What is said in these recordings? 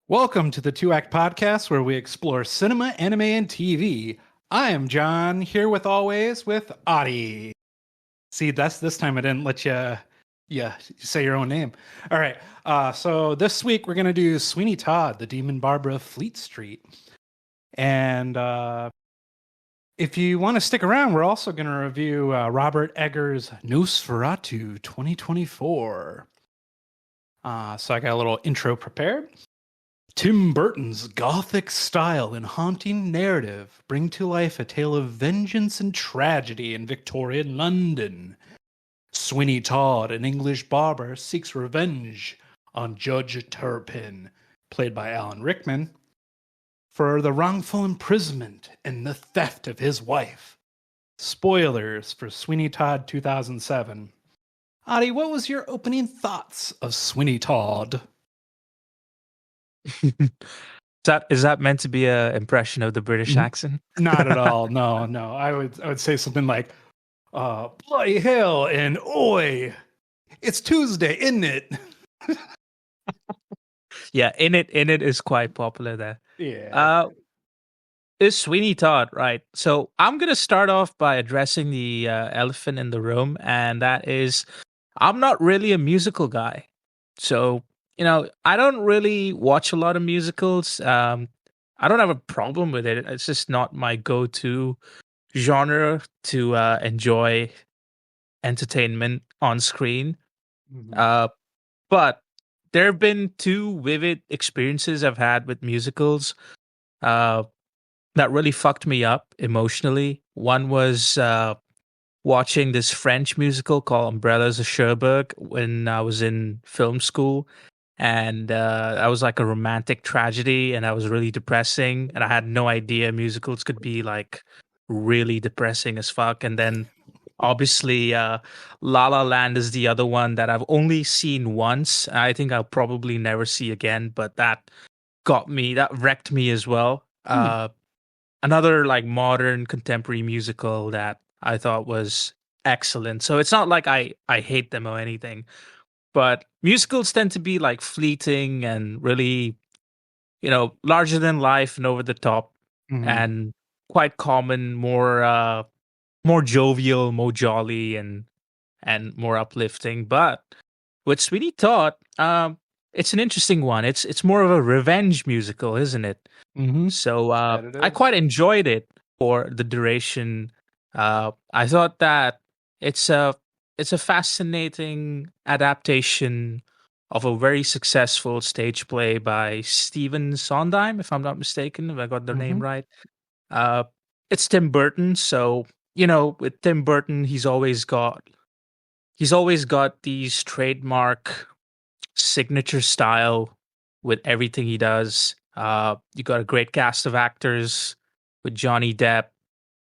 Welcome to the Two Act Podcast, where we explore cinema, anime, and TV. I am John, here with always with Adi. See, that's this time I didn't let you say your own name. All right. So this week we're gonna do Sweeney Todd, the Demon Barber of Fleet Street, and if you want to stick around, we're also gonna review Robert Eggers' Nosferatu 2024. So I got a little intro prepared. Tim Burton's gothic style and haunting narrative bring to life a tale of vengeance and tragedy in Victorian London. Sweeney Todd, an English barber, seeks revenge on Judge Turpin, played by Alan Rickman, for the wrongful imprisonment and the theft of his wife. Spoilers for Sweeney Todd 2007. Adi, what was your opening thoughts of Sweeney Todd? Is that meant to be an impression of the British accent? Not at all. No. I would say something like, bloody hell and oi, it's Tuesday, isn't it? Yeah, in it is quite popular there. Yeah. Is Sweeney Todd, right? So I'm gonna start off by addressing the elephant in the room, and that is, I'm not really a musical guy. So I don't really watch a lot of musicals. I don't have a problem with it. It's just not my go-to genre to enjoy entertainment on screen. Mhm. But there have been two vivid experiences I've had with musicals that really fucked me up emotionally. One was watching this French musical called Umbrellas of Cherbourg when I was in film school. And that was like a romantic tragedy, and that was really depressing. And I had no idea musicals could be like really depressing as fuck. And then obviously, La La Land is the other one that I've only seen once. I think I'll probably never see again, but that wrecked me as well. Another like modern contemporary musical that I thought was excellent. So it's not like I hate them or anything. But musicals tend to be like fleeting and really, larger than life and over the top, Mhm. and quite common, more jovial, more jolly, and more uplifting. But with Sweeney Todd, it's an interesting one. It's more of a revenge musical, isn't it? Mhm. So That it I is. quite enjoyed it for the duration. I thought that it's a it's a fascinating adaptation of a very successful stage play by Stephen Sondheim, if I'm not mistaken, if I got the name Mhm. right. Uh, it's Tim Burton, so with Tim Burton, he's always got these trademark signature style with everything he does. You got a great cast of actors with Johnny Depp.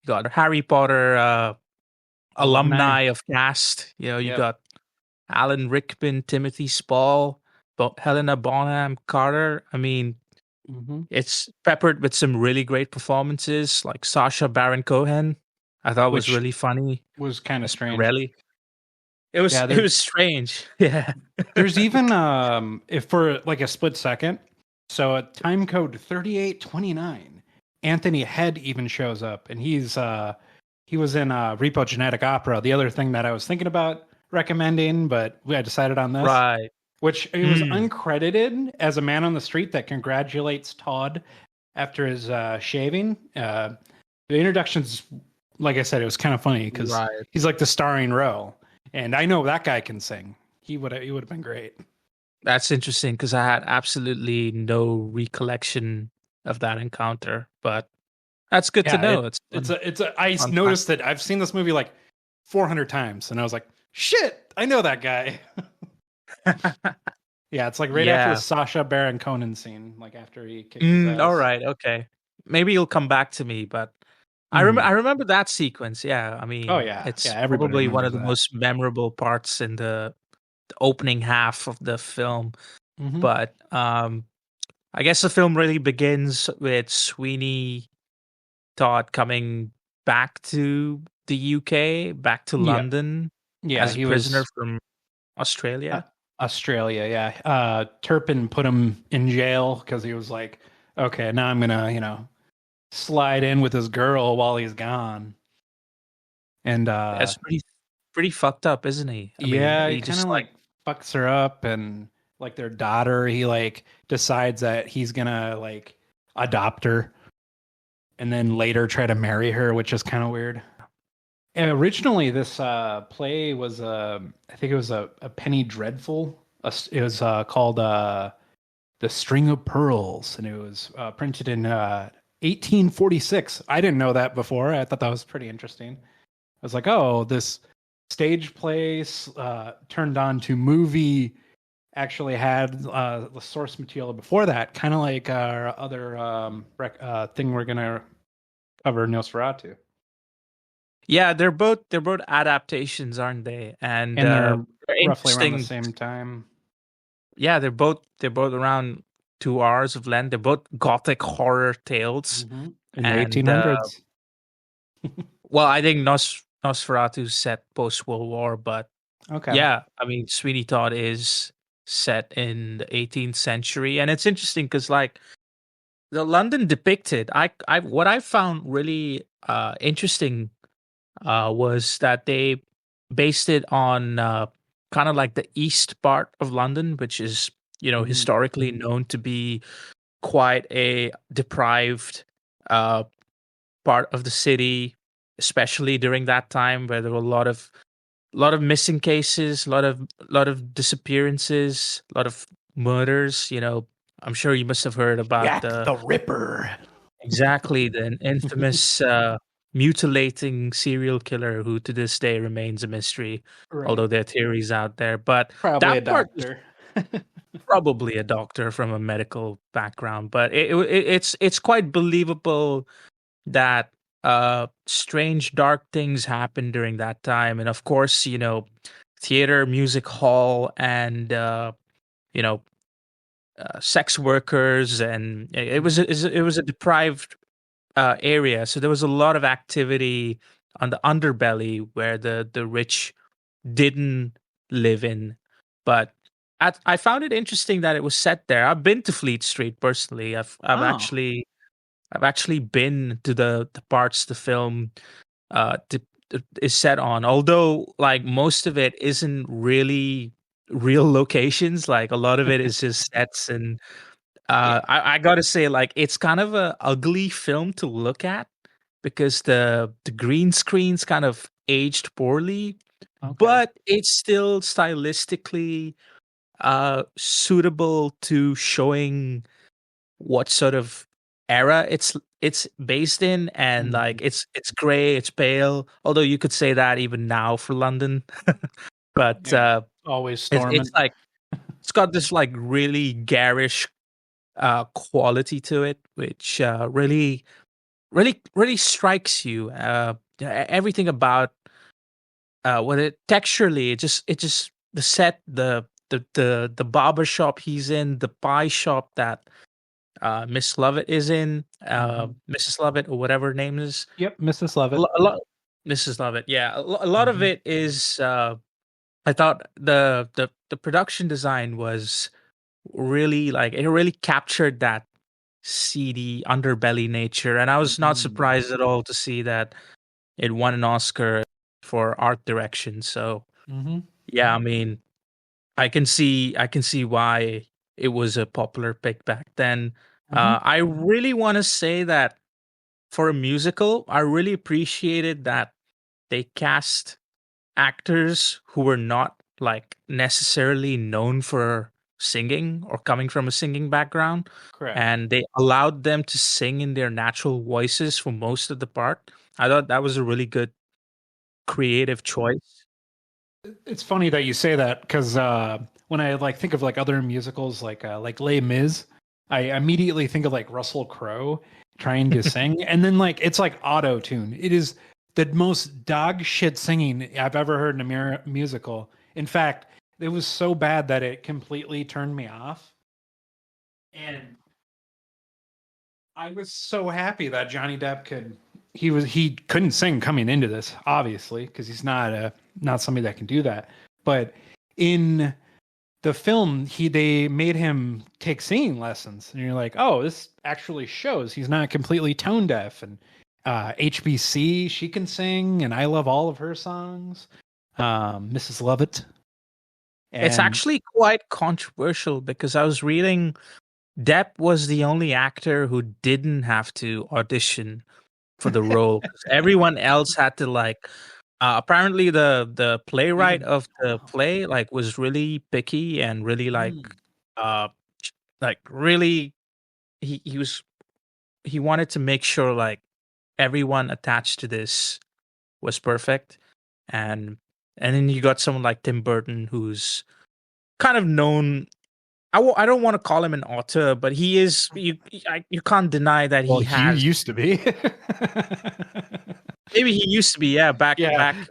You got Harry Potter Alumni. alumni of cast. You Yep. got Alan Rickman, Timothy Spall, Helena Bonham Carter. I mean, Mhm. it's peppered with some really great performances, like Sacha Baron Cohen. I thought was Which really funny was kind of as strange. Pirelli. It was Yeah, it was strange. Yeah. there's even if for like a split second, so at time code 3829, Anthony Head even shows up, and he was in Repo Genetic Opera, the other thing that I was thinking about recommending, but I decided on this, Right. which it was Mm. uncredited as a man on the street that congratulates Todd after his shaving. The introductions, like I said, it was kind of funny because Right. he's like the starring role, and I know that guy can sing. He would have been great. That's interesting because I had absolutely no recollection of that encounter, but that's good to Yeah, know. It's it's a. I fun fact. noticed that I've seen this movie like 400 times, and I was like, shit, I know that guy. Yeah, it's like right after the Yeah. Sasha Baron Cohen scene, like after he kicks his All ass. right. Okay. Maybe you'll come back to me, but I Mhm. remember that sequence. Yeah. I Oh mean, yeah, it's yeah. Everybody probably one remembers of the that. most memorable parts in the opening half of the film. Hmm. But I guess the film really begins with Sweeney Todd coming back to the UK, back to Yeah, London yeah. as a He prisoner was from uh, Australia. Australia, yeah. Turpin put him in jail because he was like, okay, now I'm gonna, slide in with his girl while he's gone. And That's pretty fucked up, isn't he? I mean, yeah, he he kind of just like like fucks her up, and like their daughter, he like decides that he's gonna like adopt her and then later try to marry her, which is kind of weird. And originally, this play was, I think it was a Penny Dreadful. It was called The String of Pearls, and it was printed in 1846. I didn't know that before. I thought that was pretty interesting. I was like, oh, this stage play turned on to movie actually had the source material before that, kind of like our other thing we're going to cover, Nosferatu. yeah, they're both adaptations, aren't they? And And they're they're roughly around the interesting. same time. Yeah, they're both around 2 hours of length. They're both gothic horror tales, In the and 1800s. well, I think Nosferatu set post World War, but Okay. yeah, I mean, Sweeney Todd is set in the 18th century, and it's interesting because like the London depicted, what I found really interesting was that they based it on kind of like the east part of London, which is Mhm. historically known to be quite a deprived uh, part of the city, especially during that time where there were a lot of missing cases, a lot of disappearances, a lot of murders. I'm sure you must have heard about Jack the the Ripper. exactly the infamous mutilating serial killer who to this day remains a mystery, Right. although there are theories out there. But Probably a that part was doctor. probably a doctor from a medical background, but it's quite believable that strange dark things happened during that time. And of course, theater, music hall, and you know sex workers, and it was a deprived area, so there was a lot of activity on the underbelly where the rich didn't live in. But I found it interesting that it was set there. I've been to Fleet Street personally. Oh. I've actually been to the parts the film is set on. Although, like most of it isn't really real locations. Like a lot of it is just sets, and Yeah. I gotta say, like it's kind of a ugly film to look at because the green screen's kind of aged poorly, Okay. but it's still stylistically suitable to showing what sort of era it's based in, and Mhm. like it's gray, it's pale, although you could say that even now for London. But Yeah. Always it's storming. like it's got this like really garish quality to it, which really strikes you. Everything about what it texturally, it just the set, the barber shop he's in, the pie shop that Miss Lovett is in, Mhm. Mrs. Lovett or whatever her name is. Yep, Mrs. Lovett. A lot, Mrs. Lovett. Yeah, a lot of Mhm. it is. I thought the production design was really like it really captured that seedy underbelly nature, and I was not Mhm. surprised at all to see that it won an Oscar for art direction. So Mhm. yeah, I mean, I can see why it was a popular pick back then. Mhm. I really want to say that for a musical, I really appreciated that they cast actors who were not like necessarily known for singing or coming from a singing background, Correct. and they allowed them to sing in their natural voices for most of the part. I thought that was a really good creative choice. It's funny that you say that because when I like think of like other musicals like Les Mis, I immediately think of like Russell Crowe trying to sing, and then like it's like auto tune. It is the most dog shit singing I've ever heard in a musical. In fact, it was so bad that it completely turned me off, and I was so happy that Johnny Depp could. He couldn't sing coming into this, obviously, because he's not somebody that can do that. But in the film, they made him take singing lessons, and you're like, oh, this actually shows he's not completely tone deaf. And HBC, she can sing, and I love all of her songs. Mrs. Lovett. It's And actually quite controversial because I was reading Depp was the only actor who didn't have to audition for the role. 'Cause everyone else had to apparently the playwright even of the play was really picky and really uh really he wanted to make sure everyone attached to this was perfect. And then you got someone like Tim Burton, who's kind of known. I don't want to call him an author, but he is. You can't deny that well, he you has. used to be. Maybe he used to be. Yeah, back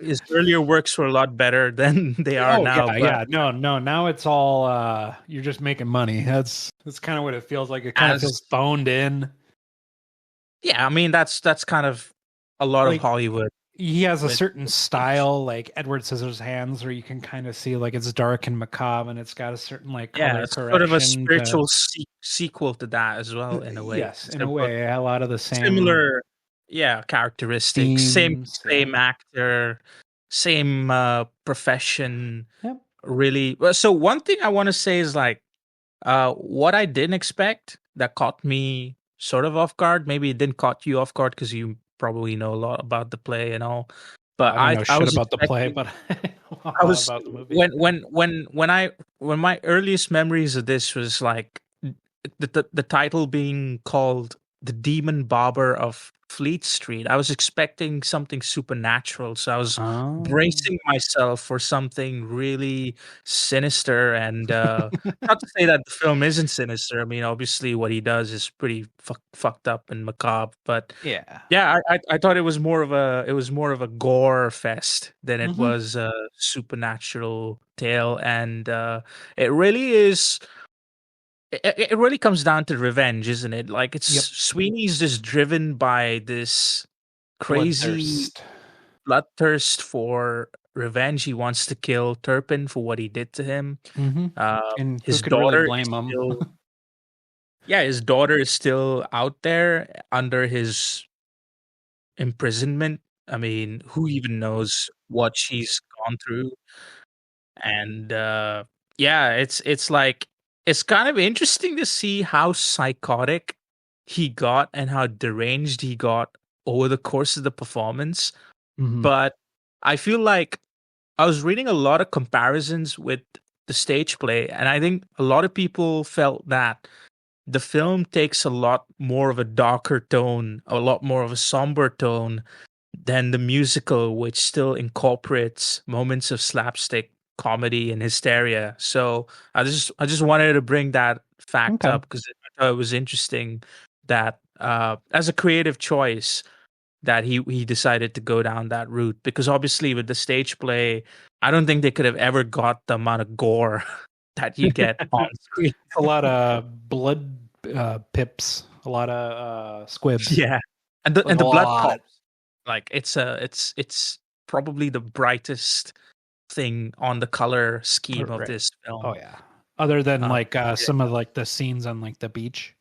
his earlier works were a lot better than they are now. Yeah. No. Now it's all you're just making money. That's kind of what it feels like. It kind of feels phoned in. Yeah, I mean that's kind of a lot of Hollywood. He has a certain style, like Edward Scissorhands, where you can kind of see it's dark and macabre, and it's got a certain color it's correction. sort of a spiritual sequel to that as well, in a way. Yes, in a way, a lot of the same similar, characteristics, themes, same actor, same profession. Yep. Really. So one thing I want to say is what I didn't expect that caught me sort of off guard. Maybe it didn't caught you off guard because you probably know a lot about the play and all. But I don't know I was about the play, but I was about the movie. when my earliest memories of this was the title being called The Demon Barber of Fleet Street. I was expecting something supernatural, so I was bracing myself for something really sinister. And not to say that the film isn't sinister. I mean, obviously, what he does is pretty fucked up and macabre. But I thought it was more of a gore fest than it was a supernatural tale, and it really is. It really comes down to revenge, isn't it? Sweeney's just driven by this crazy bloodthirst for revenge. He wants to kill Turpin for what he did to him. And his who could daughter really blame him? His daughter is still out there under his imprisonment. I mean, who even knows what she's gone through? And it's kind of interesting to see how psychotic he got and how deranged he got over the course of the performance. But I feel like I was reading a lot of comparisons with the stage play, and I think a lot of people felt that the film takes a lot more of a darker tone, a lot more of a somber tone than the musical, which still incorporates moments of slapstick comedy and hysteria. So I just wanted to bring that fact up because I thought it was interesting that as a creative choice that he decided to go down that route, because obviously with the stage play, I don't think they could have ever got the amount of gore that you get on screen. A lot of blood pips, a lot of squibs. Yeah, and the blood pops. It's probably the brightest thing on the color scheme of this film. Oh yeah. Other than some of the scenes on the beach.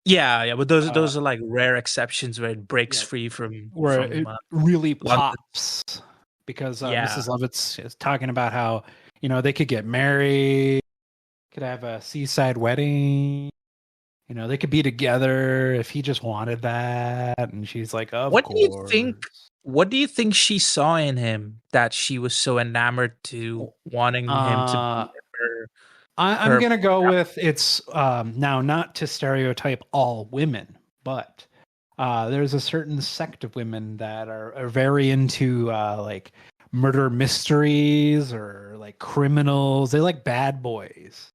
Yeah, but those are rare exceptions where it breaks free from it really pops because Mrs. Lovitz is talking about how they could get married, could have a seaside wedding, they could be together if he just wanted that, and she's like, of course. What do you think she saw in him that she was so enamored to wanting him to be her? I'm going to go with it's now not to stereotype all women, but there's a certain sect of women that are very into murder mysteries or criminals. They like bad boys.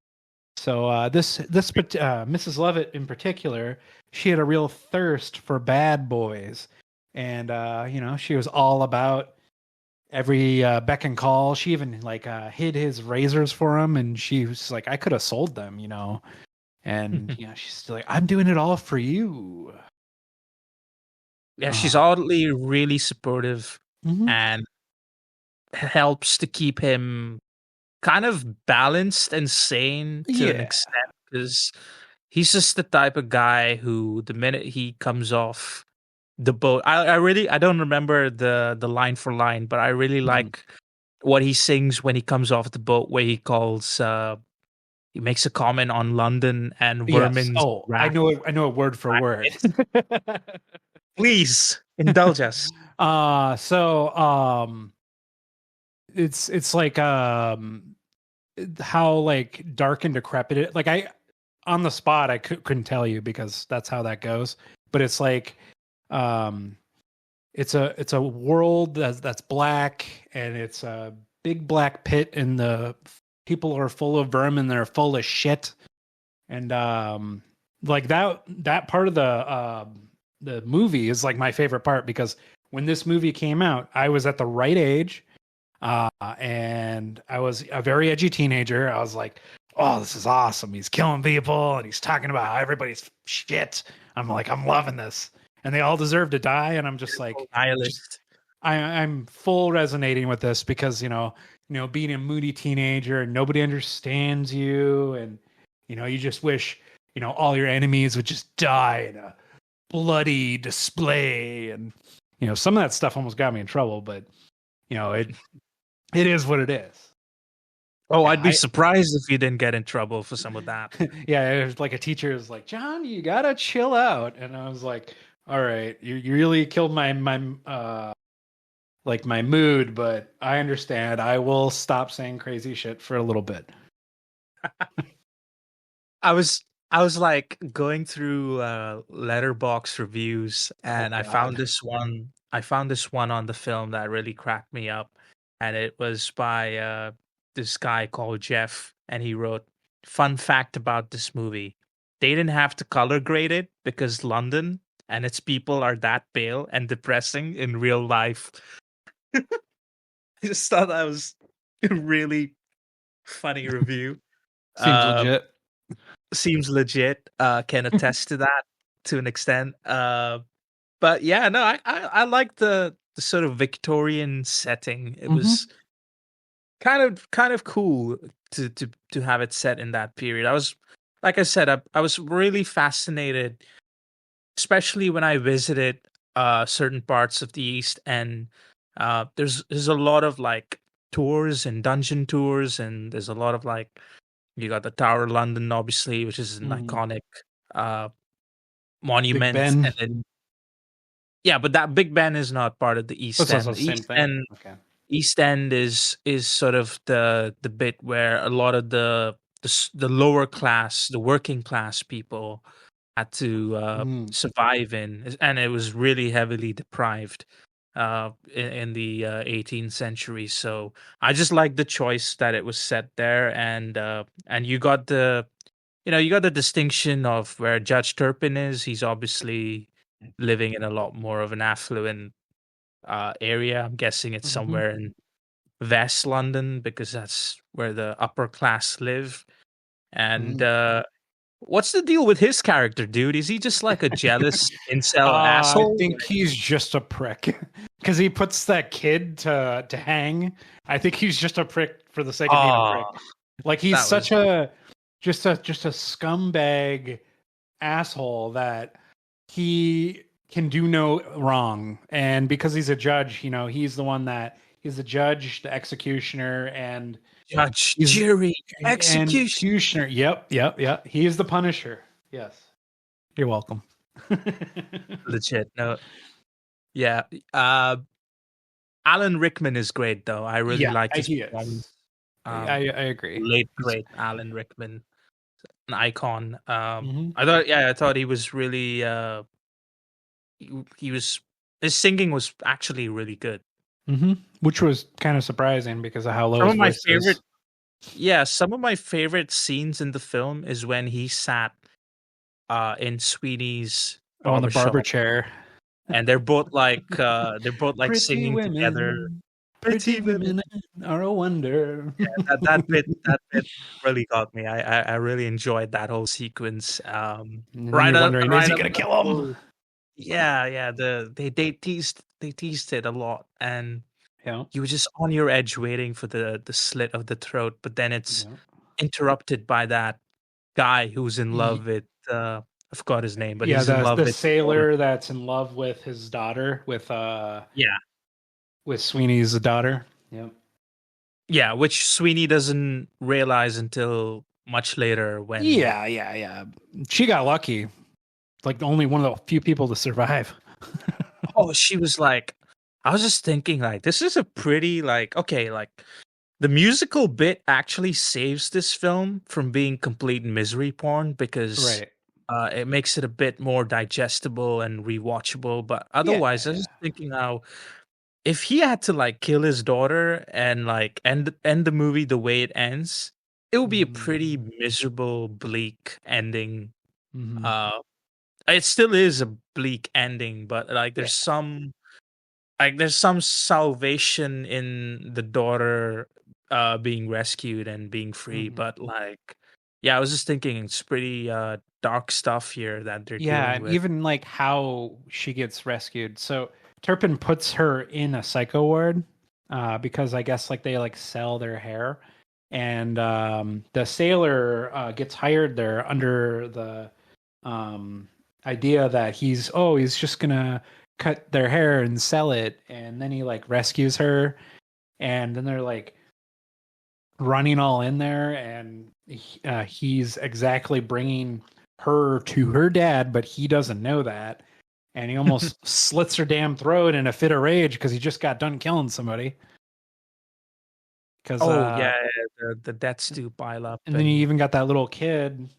So this Mrs. Lovett in particular, she had a real thirst for bad boys. And she was all about every beck and call. She even hid his razors for him, and she was like, I could have sold them, and she's still like, I'm doing it all for you. Yeah, she's oddly really supportive and helps to keep him kind of balanced and sane to an Yeah. extent, because he's just the type of guy who the minute he comes off the boat, I don't remember the line for line, but I really Mhm. like what he sings when he comes off the boat, where he makes a comment on London and Yes. Vermin's Oh, I rap. know it. I know it word for word. Please indulge us. So it's like how like dark and decrepit it. Like I on the spot I couldn't tell you because that's how that goes. But it's like um it's a world that's black, and it's a big black pit, and the people are full of vermin. They're full of shit, and like that part of the movie is like my favorite part, because when this movie came out, I was at the right age, and I was a very edgy teenager. I was like, "Oh, this is awesome! He's killing people, and he's talking about how everybody's shit." I'm like, I'm loving this, and they all deserve to die, and I'm just like, just Nihilist. I'm full resonating with this, because being a moody teenager and nobody understands you, and you just wish all your enemies would just die in a bloody display, and some of that stuff almost got me in trouble, but it is what it is. Oh, Yeah, I'd be surprised if you didn't get in trouble for some of that. yeah, it was like a teacher was like, John, you gotta chill out, and I was like, all right, you really killed my like my mood, but I understand. I will stop saying crazy shit for a little bit. I was I was like going through letterbox reviews, Oh and God. I found this one on the film that really cracked me up, and it was by this guy called Jeff, and he wrote, "Fun fact about this movie: they didn't have to color grade it because London and its people are that pale and depressing in real life." I just thought that was a really funny review. Seems Uh, legit. Seems legit. Can attest to that to an extent. But yeah, no, I like the sort of Victorian setting. It Hmm. was kind of cool to have it set in that period. I was, like I said, I was really fascinated, especially when I visited certain parts of the East End. There's a lot of like tours and dungeon tours, and there's a lot of like, you got the Tower of London, obviously, which is an Hmm. iconic uh Big monument. Ben. And then yeah, but that Big Ben is not part of the East That's also End. the same East thing. End Okay. East End is sort of the bit where a lot of the lower class, the working class people had to Mm. survive in, and it was really heavily deprived in the 18th century. So I just like the choice that it was set there, and you got you got the distinction of where Judge Turpin is. He's obviously living in a lot more of an affluent area. I'm guessing it's Hmm. somewhere in West London because that's where the upper class live. And Hmm. what's the deal with his character, dude? Is he just like a jealous incel I asshole? think he's just a prick, because he puts that kid to hang. I think he's just a prick for the sake of being a Oh, prick. Like he's that was such a just a scumbag asshole that he can do no wrong, and because he's a judge, he's the one that he's the judge, the executioner, and Judge, he's jury, and execution. executioner. Yep. He is the Punisher. Yes, you're welcome. Legit. No, yeah. Alan Rickman is great, though. I really Yeah, like his he performance. is. Um, I agree. late He's, great Alan Rickman, an icon. hmm I thought he was really he was his singing was actually really good. hmm which was kind of surprising because of how low Some his of my voice favorite is. Yeah, some of my favorite scenes in the film is when he sat in Sweeney's Oh, in the barber barbershop, chair. and they're both like singing together. Pretty Pretty women. women are a wonder. That bit really got me. I really enjoyed that whole sequence. And then you're wondering, is Right he up gonna kill him? until, yeah, yeah. They teased it a lot, and Yeah. you were just on your edge waiting for the slit of the throat, but then it's Yeah. interrupted by that guy who's in Ye- love with I forgot his name, but Yeah, he's in love the with his daughter. sailor that's in love with his daughter, Yeah. with Sweeney's daughter. Yep. Yeah, which Sweeney doesn't realize until much later when Yeah. She got lucky. Like only one of the few people to survive. oh, she was like I was just thinking like this is a pretty like okay, like the musical bit actually saves this film from being complete misery porn because Right. it makes it a bit more digestible and rewatchable. But otherwise, I was Yeah. just thinking how if he had to like kill his daughter and like end the movie the way it ends, it would be a pretty miserable, bleak ending. Mm-hmm. Uh, it still is a bleak ending, but Yeah. there's some salvation in the daughter being rescued and being free, Mm-hmm. but like yeah, I was just thinking it's pretty dark stuff here that they're Yeah, dealing and with. even like how she gets rescued. So Turpin puts her in a psycho ward because I guess like they like sell their hair, and the sailor gets hired there under the idea that he's just gonna cut their hair and sell it, and then he like rescues her, and then they're like running all in there, and he's exactly bringing her to her dad, but he doesn't know that, and he almost slits her damn throat in a fit of rage because he just got done killing somebody. Because Oh yeah, the deaths do pile up, and then you and even got that little kid.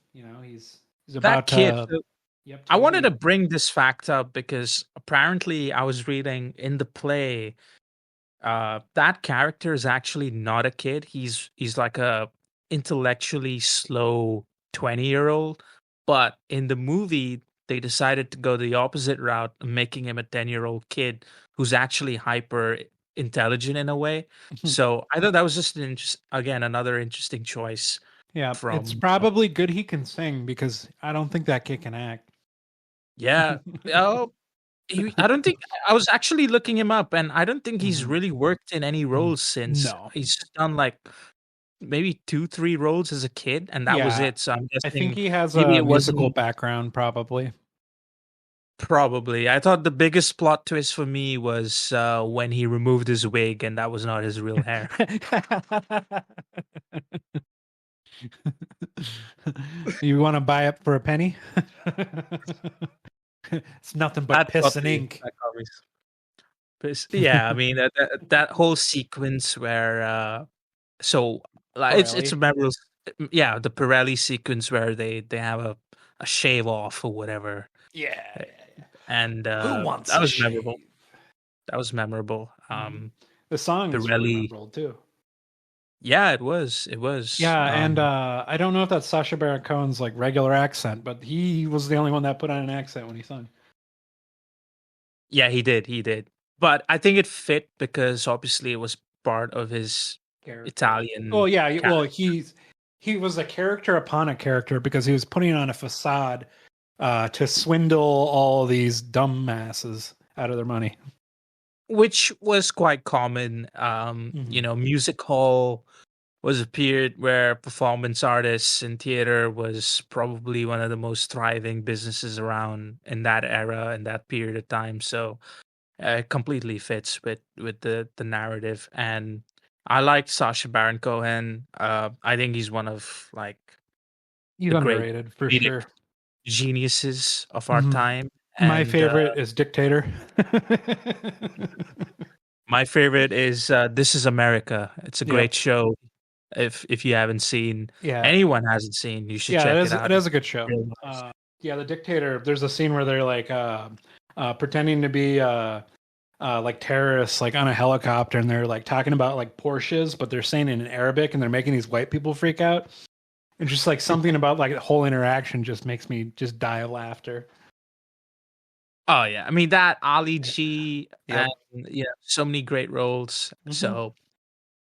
He's that about kid. to. Yep, I wanted to totally. bring this fact up because apparently I was reading in the play that character is actually not a kid. He's like a intellectually slow 20-year-old, but in the movie they decided to go the opposite route, making him a 10-year-old kid who's actually hyper intelligent in a way. So I thought that was just again another interesting choice Yeah, it's from probably good he can sing because I don't think that kid can act. yeah. Oh, I don't think I was actually looking him up, and I don't think he's Mhm. really worked in any roles since. No. He's just done like maybe 2, 3 roles as a kid, and that was Yeah, it. So I'm I think guessing he has maybe a it musical wasn't background, probably. probably. I thought the biggest plot twist for me was when he removed his wig, and that was not his real hair. You want to buy it for a penny? It's nothing but That piss got and me. ink. That got me. Yeah, I mean that whole sequence where so like it's a Pirelli. memorable. Yeah, the Pirelli sequence where they have a shave off or whatever. Yeah, Uh, yeah, yeah. and Who wants that a was memorable. shave? That was memorable. Mhm. The song is really Pirelli, memorable too. yeah, it was. It was. Yeah, and I don't know if that's Sacha Baron Cohen's like regular accent, but he was the only one that put on an accent when he sung. Yeah, he did. He did. But I think it fit because obviously it was part of his Character. Oh Italian yeah, well character, he was a character upon a character because he was putting on a facade to swindle all these dumbasses out of their money. which was quite common. Mhm. Music hall was a period where performance artists and theater was probably one of the most thriving businesses around in that era and that period of time. So it completely fits with the narrative. And I like Sacha Baron Cohen. I think he's one of like He's the great underrated for comedic sure. geniuses of our Mhm. time. My And favorite is Dictator. my favorite is This Is America. It's a great Yep. show. If you haven't seen, Yeah. anyone hasn't seen, you should Yeah, check it it out. is a good show. Really nice. Yeah, the Dictator. There's a scene where they're like pretending to be like terrorists, like on a helicopter, and they're like talking about like Porsches, but they're saying it in Arabic, and they're making these white people freak out. And just like something about like the whole interaction just makes me just die of laughter. Oh yeah, I mean that Ali G and Yep. so many great roles. Hmm. So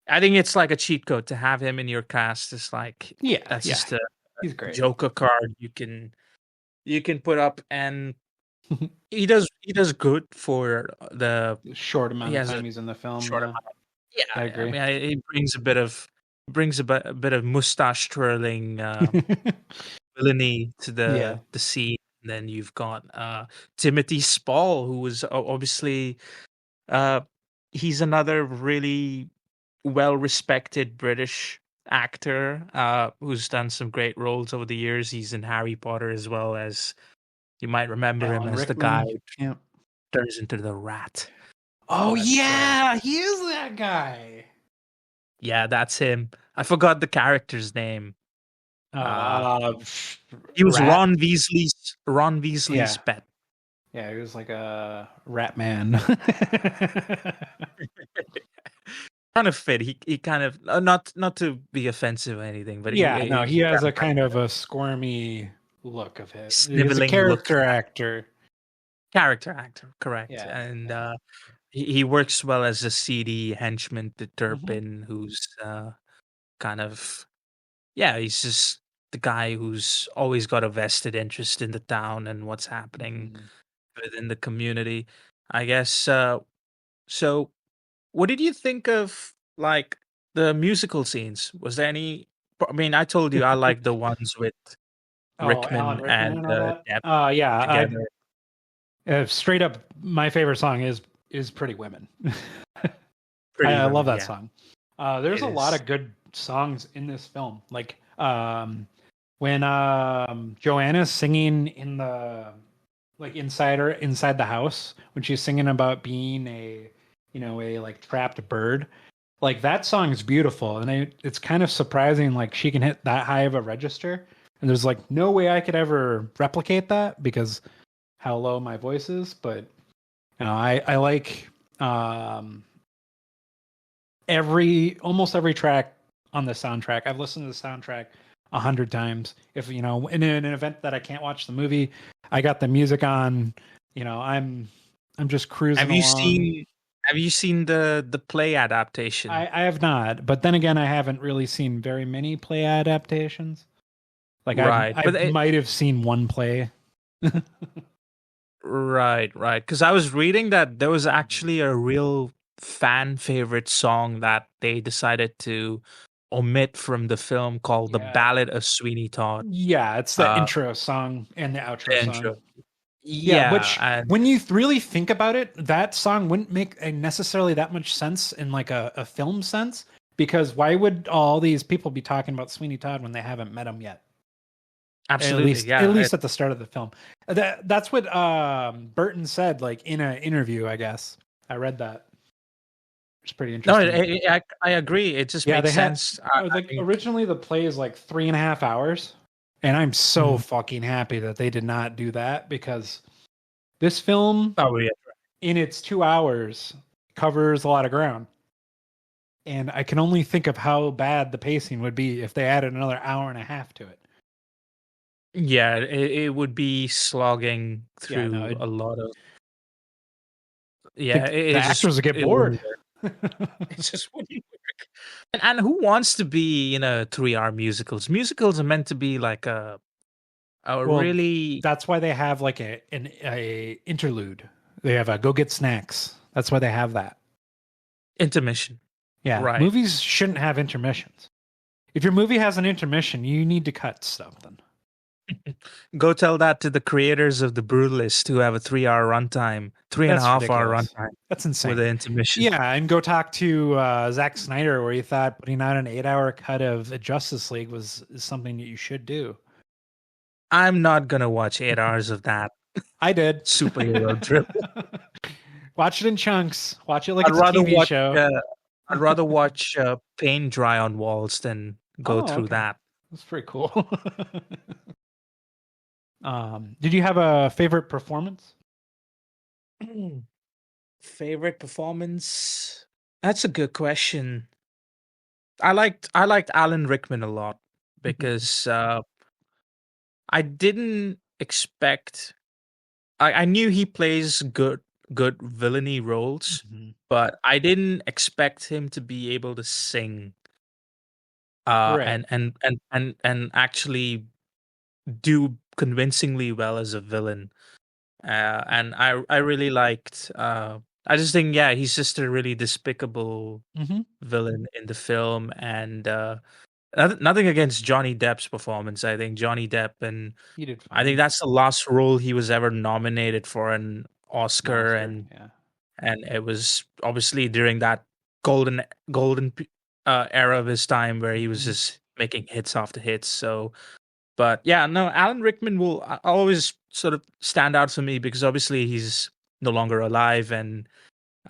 I think it's like a cheat code to have him in your cast. It's like Yeah, that's yeah, just a he's great. Joker card you can put up. And He does good for the Short he amount of has a time he's in the film. short Yeah, amount. I Yeah, I agree. mean, he brings a bit of mustache twirling villainy to Yeah. the scene. And then you've got Timothy Spall, who was obviously uh he's another really well respected British actor who's done some great roles over the years. He's in Harry Potter as well as you might remember him Alan as the guy Rickman. who Yeah. turns into the rat. Oh But yeah, he is that guy. yeah, that's him. I forgot the character's name. Uh Uh, he was Rat. Ron Weasley's Yeah, pet. yeah, he was like a rat man. Kind of fit. He kind of not to be offensive or anything, but Yeah, no, he he has kind a of has kind of a a squirmy look of it. He's a sniveling look. character actor. Character actor, correct. Yeah, And yeah. he works well as a seedy henchman to Hmm. Turpin, who's kind of yeah, he's just the guy who's always got a vested interest in the town and what's happening Mm. within the community. I guess so what did you think of like the musical scenes? Was there any I mean, I told you I like the ones with Oh, Alan Rickman Rickman and and all that. Depp Yeah, together. straight up, my favorite song is "Pretty Women." I Pretty love Women, that yeah. song. There's It a lot is. of good songs in this film. Like when Joanna's singing in the like inside the house when she's singing about being a like trapped bird. Like that song is beautiful, and it's kind of surprising. Like she can hit that high of a register, and there's like no way I could ever replicate that because how low my voice is. But I like um, almost every track on the soundtrack. I've listened to the soundtrack 100 times. If in an event that I can't watch the movie, I got the music on. I'm just cruising Have you along. seen the play adaptation? I have not, but then again, I haven't really seen very many play adaptations. Like Right. I But might have seen one play. right. Because I was reading that there was actually a real fan favorite song that they decided to omit from the film called The Yeah, Ballad of Sweeney Todd. yeah, it's the Uh, intro song and the outro the song. intro. Yeah, Yeah, which and when you really think about it, that song wouldn't make necessarily that much sense in like a film sense because why would all these people be talking about Sweeney Todd when they haven't met him yet? absolutely, At yeah. least at the start of the film. That's what Burton said like in an interview, I guess. I read that. It's pretty No, interesting. I agree. It just Yeah, they makes had sense. I like think originally the play is like 3.5 hours, and I'm so Mhm. fucking happy that they did not do that because this film Oh yeah. in its 2 hours covers a lot of ground. And I can only think of how bad the pacing would be if they added another hour and a half to it. Yeah, it would be slogging Yeah, no, through a lot of yeah, the it just actors would get it bored. wouldn't work. It just wouldn't work. And who wants to be in a 3-hour musicals? Musicals are meant to be like a Well, really that's why they have like a interlude. They have a go get snacks. That's why they have that. intermission. Yeah, Right. movies shouldn't have intermissions. If your movie has an intermission, you need to cut something. Go tell that to the creators of The Brutalist who have a 3-hour runtime, three and a That's half hour ridiculous. runtime That's with insane. an intermission. Yeah, and go talk to Zack Snyder, where he thought putting out an 8-hour cut of Justice League is something that you should do. I'm not gonna watch 8 hours of that I did. superhero drip. Watch it in chunks. Watch it like I'd it's a rather TV watch show. I'd rather watch paint dry on walls than go Oh, through okay. that. That's pretty cool. Did you have a favorite performance? Favorite performance? That's a good question. I liked Alan Rickman a lot because I didn't expect I knew he plays good villainy roles, Mhm. but I didn't expect him to be able to sing Right. and actually do convincingly well as a villain. And I really liked. I just think, yeah, he's just a really despicable Mm-hmm. villain in the film, and nothing against Johnny Depp's performance. I think Johnny Depp, and He did I think fine. that's the last role he was ever nominated for an An Oscar, Oscar, and yeah. it was obviously during that golden era of his time where he was Mm-hmm. just making hits after hits. So, but yeah, no, Alan Rickman will always sort of stand out to me because obviously he's no longer alive, and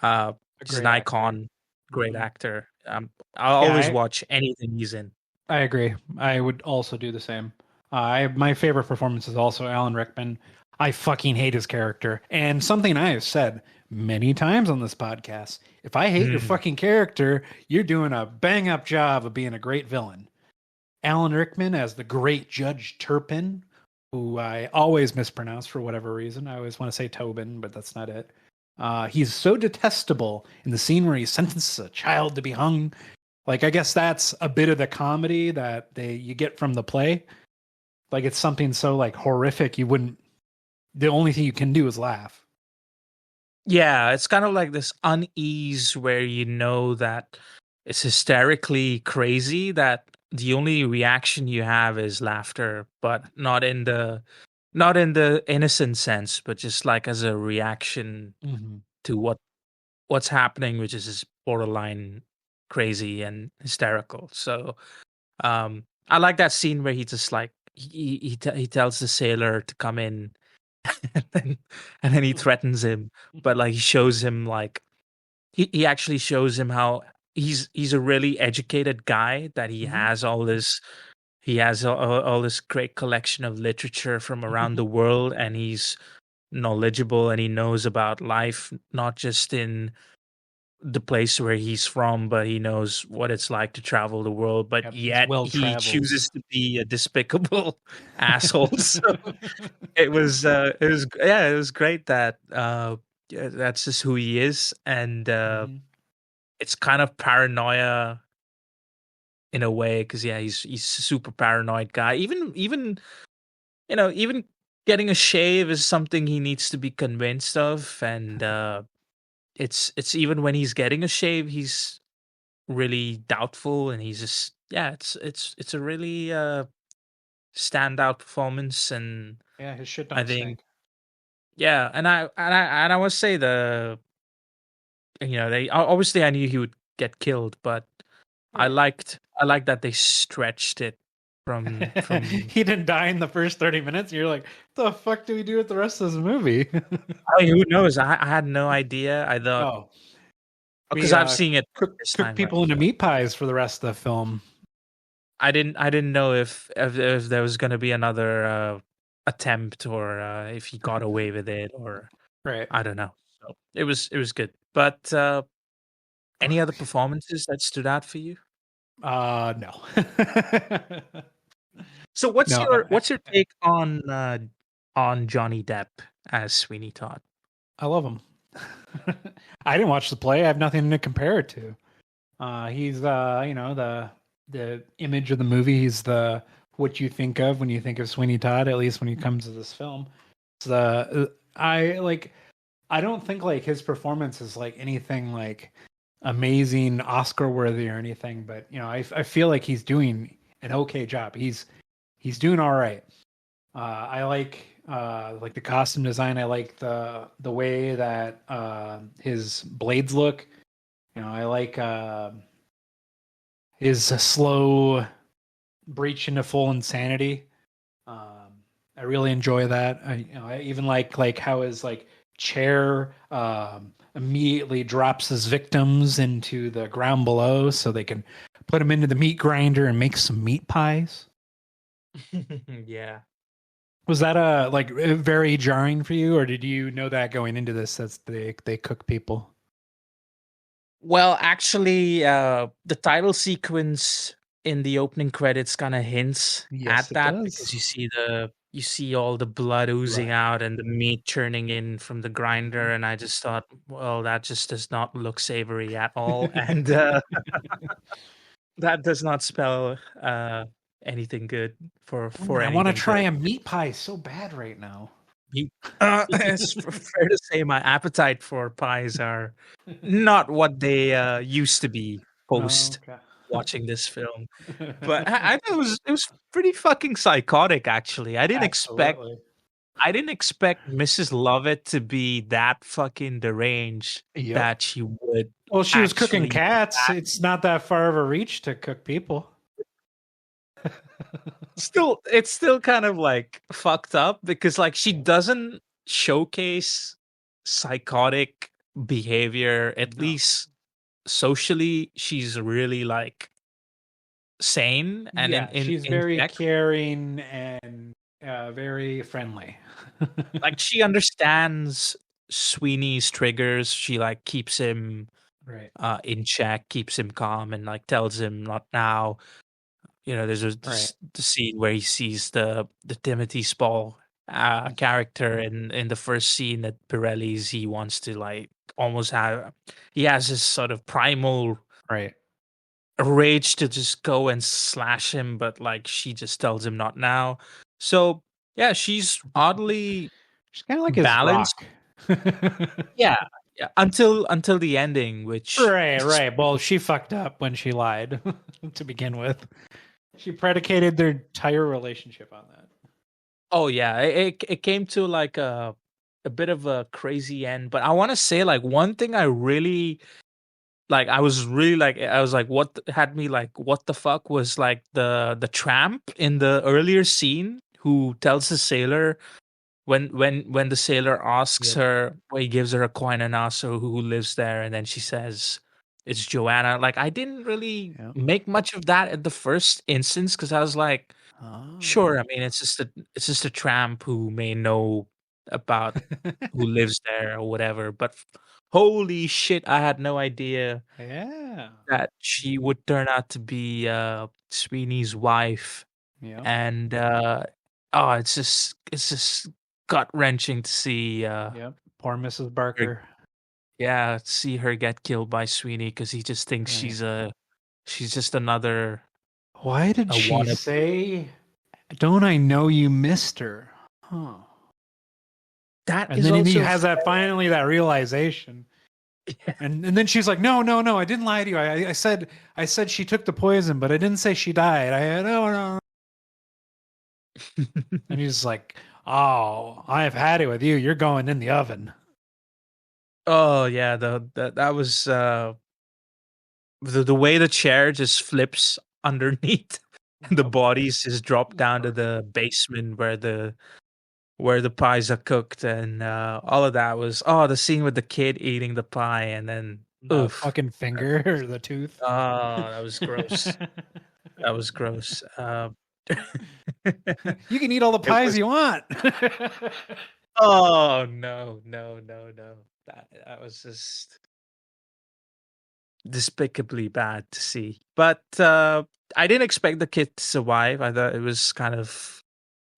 A he's an great actor. icon, great Mm-hmm. actor. I'll Yeah, always watch anything he's in. I agree. I would also do the same. My favorite performance is also Alan Rickman. I fucking hate his character. And something I have said many times on this podcast, if I hate your Hmm. fucking character, you're doing a bang up job of being a great villain. Alan Rickman as the great Judge Turpin, who I always mispronounce for whatever reason. I always want to say Tobin, but that's not it. He's so detestable in the scene where he sentences a child to be hung. Like, I guess that's a bit of the comedy that you get from the play. Like, it's something so like horrific you wouldn't. The only thing you can do is laugh. Yeah, it's kind of like this unease where you know that it's hysterically crazy, that the only reaction you have is laughter, but not in the innocent sense, but just like as a reaction Mm-hmm. to what's happening, which is just borderline crazy and hysterical. So I like that scene where he just like he tells the sailor to come in, and then he threatens him, but like he shows him like he actually shows him how he's a really educated guy, that Mm-hmm. he has all this great collection of literature from around the world, and he's knowledgeable, and he knows about life not just in the place where he's from, but he knows what it's like to travel the world, but Yep, he's yet well he traveled. chooses to be a despicable asshole. So it was great that yeah, that's just who he is, and Mm-hmm. it's kind of paranoia in a way, because yeah, he's a super paranoid guy. Even even getting a shave is something he needs to be convinced of, and it's even when he's getting a shave, he's really doubtful, and he's just, yeah, it's a really standout performance, and Yeah, his shit I don't think, stink. yeah, and I must say, they obviously, I knew he would get killed, but Right. I liked that they stretched it from He didn't die in the first 30 minutes. You're like, the fuck do we do with the rest of this movie? I mean, who knows? I had no idea. I thought, Oh, because we I've seen it this cook time, right? people into meat pies for the rest of the film. I didn't know if there was going to be another attempt, or if he got away with it, or Right. I don't know. So it was good. But any other performances that stood out for you? No. So No, what's your take on Johnny Depp as Sweeney Todd? I love him. I didn't watch the play. I have nothing to compare it to. He's the image of the movie. He's the what you think of when you think of Sweeney Todd, at least when he comes to this film. It's the I don't think like his performance is like anything like amazing Oscar worthy or anything, but I feel like he's doing an okay job. He's doing all right. I like the costume design. I like the way that his blades look. I like his slow breach into full insanity. I really enjoy that. I even like how his like chair immediately drops his victims into the ground below, so they can put them into the meat grinder and make some meat pies. Yeah. Was that like very jarring for you, or did you know that going into this that they cook people? Well, actually, the title sequence in the opening credits kind of hints Yes, at it that, because does. you see all the blood oozing Right. out and the meat churning in from the grinder, and I just thought, well, that just does not look savory at all, and that does not spell anything good for Man, I want to anything try good. a meat pie so bad right now. It's fair to say my appetite for pies are not what they used to be Oh, post okay. watching this film. But I thought it was pretty fucking psychotic. Actually, Absolutely. I didn't expect Mrs. Lovett to be that fucking deranged Yep. that she would Well, she was cooking actually cats. It's not that far of a reach to cook people. it's still kind of like fucked up because like she doesn't showcase psychotic behavior, at No. least socially. She's really like sane and Yeah, she's in very check. caring and very friendly. Like she understands Sweeney's triggers. She like keeps him Right. in check, keeps him calm, and like tells him not now. You know, there's Right. the scene where he sees the Timothy Spall character in the first scene at Pirelli's. He wants to like almost have he has this sort of primal Right. rage to just go and slash him, but like she just tells him not now. So yeah, she's oddly She's kind of like his balanced. rock. Yeah, yeah. Until the ending, which Right. Well, she fucked up when she lied to begin with. She predicated their entire relationship on that. oh yeah, it came to like a bit of a crazy end. But I want to say like one thing I really like. I was like what had me like what the fuck was like the tramp in the earlier scene who tells the sailor when the sailor asks Yep. her, well, he gives her a coin and asks her who lives there, and then she says it's Joanna. Like I didn't really Yep. make much of that at the first instance because I was like, sure, I mean it's just a tramp who may know about who lives there or whatever. But holy shit, I had no idea Yeah. that she would turn out to be Sweeney's wife. Yep. And oh, it's just gut wrenching to see Yep. Poor Mrs. Barker. see her get killed by Sweeney because he just thinks Right. she's just another Why did a she wannabe. say, "Don't I know you, Mister"? Huh. That And is then he also has that realization. And then she's like, "No, I didn't lie to you. I said she took the poison, but I didn't say she died. I no." And he's like, "Oh, I've had it with you. You're going in the oven." oh yeah, that was the way the chair just flips underneath and the Yep. bodies just drop down to the basement where the pies are cooked and all of that was the scene with the kid eating the pie and then The oof. fucking finger or the tooth. Oh, that was gross. That was gross. You can eat all the It pies was you want. oh, no, no, no, no. That was just despicably bad to see. But, I didn't expect the kid to survive. I thought it was kind of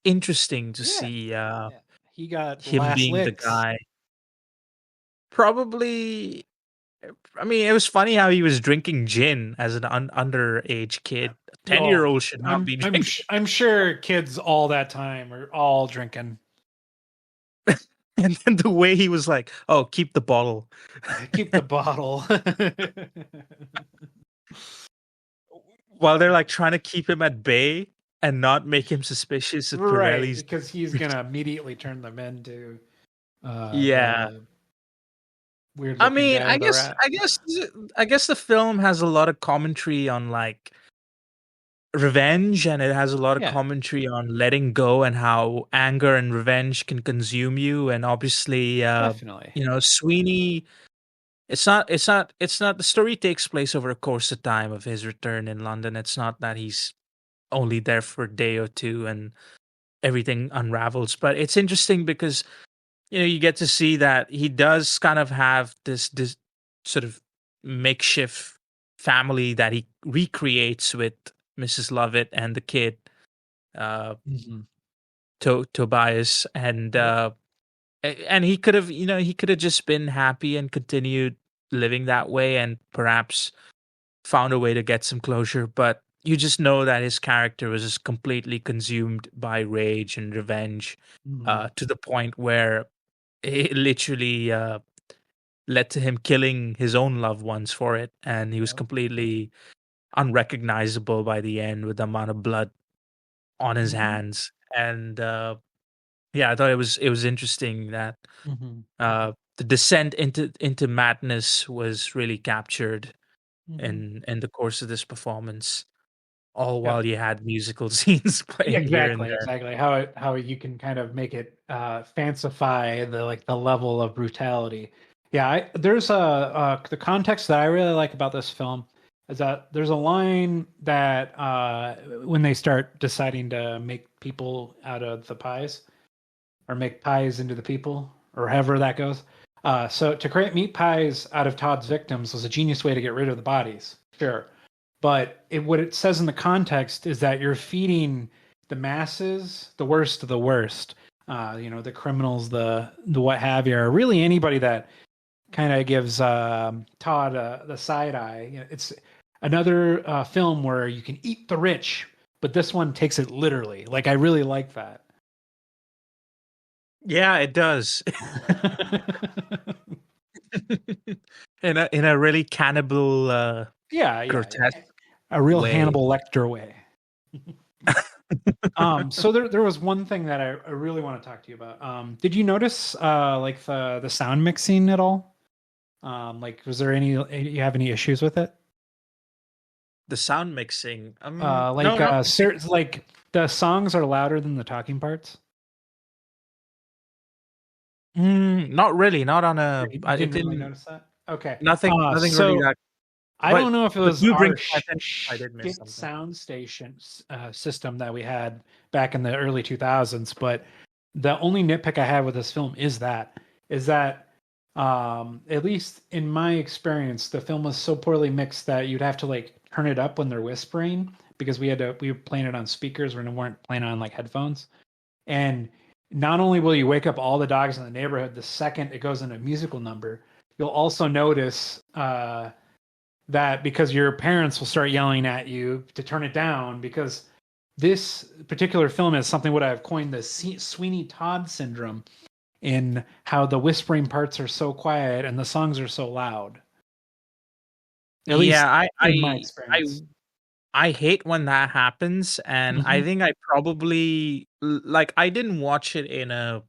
interesting to Yeah. see, He got him last being the licks. guy. Probably I mean, it was funny how he was drinking gin as an underage kid. A 10-year-old should not be drinking. I'm sure kids all that time are all drinking. And then the way he was like, "Oh, keep the bottle." Keep the bottle. While they're like trying to keep him at bay and not make him suspicious of Right, Pirelli's. because he's gonna immediately turn them into Yeah. the weird I looking mean, guy with a rat. I guess the film has a lot of commentary on like revenge and it has a lot of Yeah, commentary on letting go and how anger and revenge can consume you and obviously definitely. Sweeney it's not the story takes place over a course of time of his return in London. It's not that he's only there for a day or two and everything unravels. But it's interesting because you get to see that he does kind of have this sort of makeshift family that he recreates with Mrs. Lovett and the kid uh Mhm. Tobias and he could have he could have just been happy and continued living that way and perhaps found a way to get some closure, but you just know that his character was just completely consumed by rage and revenge, to the point where it literally led to him killing his own loved ones for it, and he was Yep. completely unrecognizable by the end with the amount of blood on his hands. And yeah, I thought it was interesting that the descent into madness was really captured in the course of this performance, all Yep. while you had musical scenes Yeah, playing here and there. exactly. How you can kind of make it fancify the level of brutality. Yeah, there's the context that I really like about this film is that there's a line that when they start deciding to make people out of the pies or make pies into the people or however that goes. So to create meat pies out of Todd's victims was a genius way to get rid of the bodies. Sure. But what it says in the context is that you're feeding the masses the worst of the worst. The criminals, the what have you, or really anybody that kind of gives Todd the side eye. It's another film where you can eat the rich, but this one takes it literally. Like I really like that. Yeah, it does. In a really cannibal, yeah, grotesque a real way. Hannibal Lecter way. So there was one thing that I really want to talk to you about. Did you notice like the sound mixing at all? Like was there you have any issues with it? The sound mixing. Like No, not like the songs are louder than the talking parts. not really. Not on a. You It didn't really didn't. notice that? Okay. Nothing. Nothing So really that. I don't know if it But was you bring our to my attention if I did miss shit something. sound station system that we had back in the early 2000s, but the only nitpick I have with this film is that at least in my experience, the film was so poorly mixed that you'd have to like turn it up when they're whispering because we were playing it on speakers when we weren't playing on like headphones. And not only will you wake up all the dogs in the neighborhood the second it goes into a musical number, you'll also notice that because your parents will start yelling at you to turn it down because this particular film is something what I've coined the Sweeney Todd syndrome in how the whispering parts are so quiet and the songs are so loud. At least in my experience. I hate when that happens, and I think I probably like I didn't watch it in a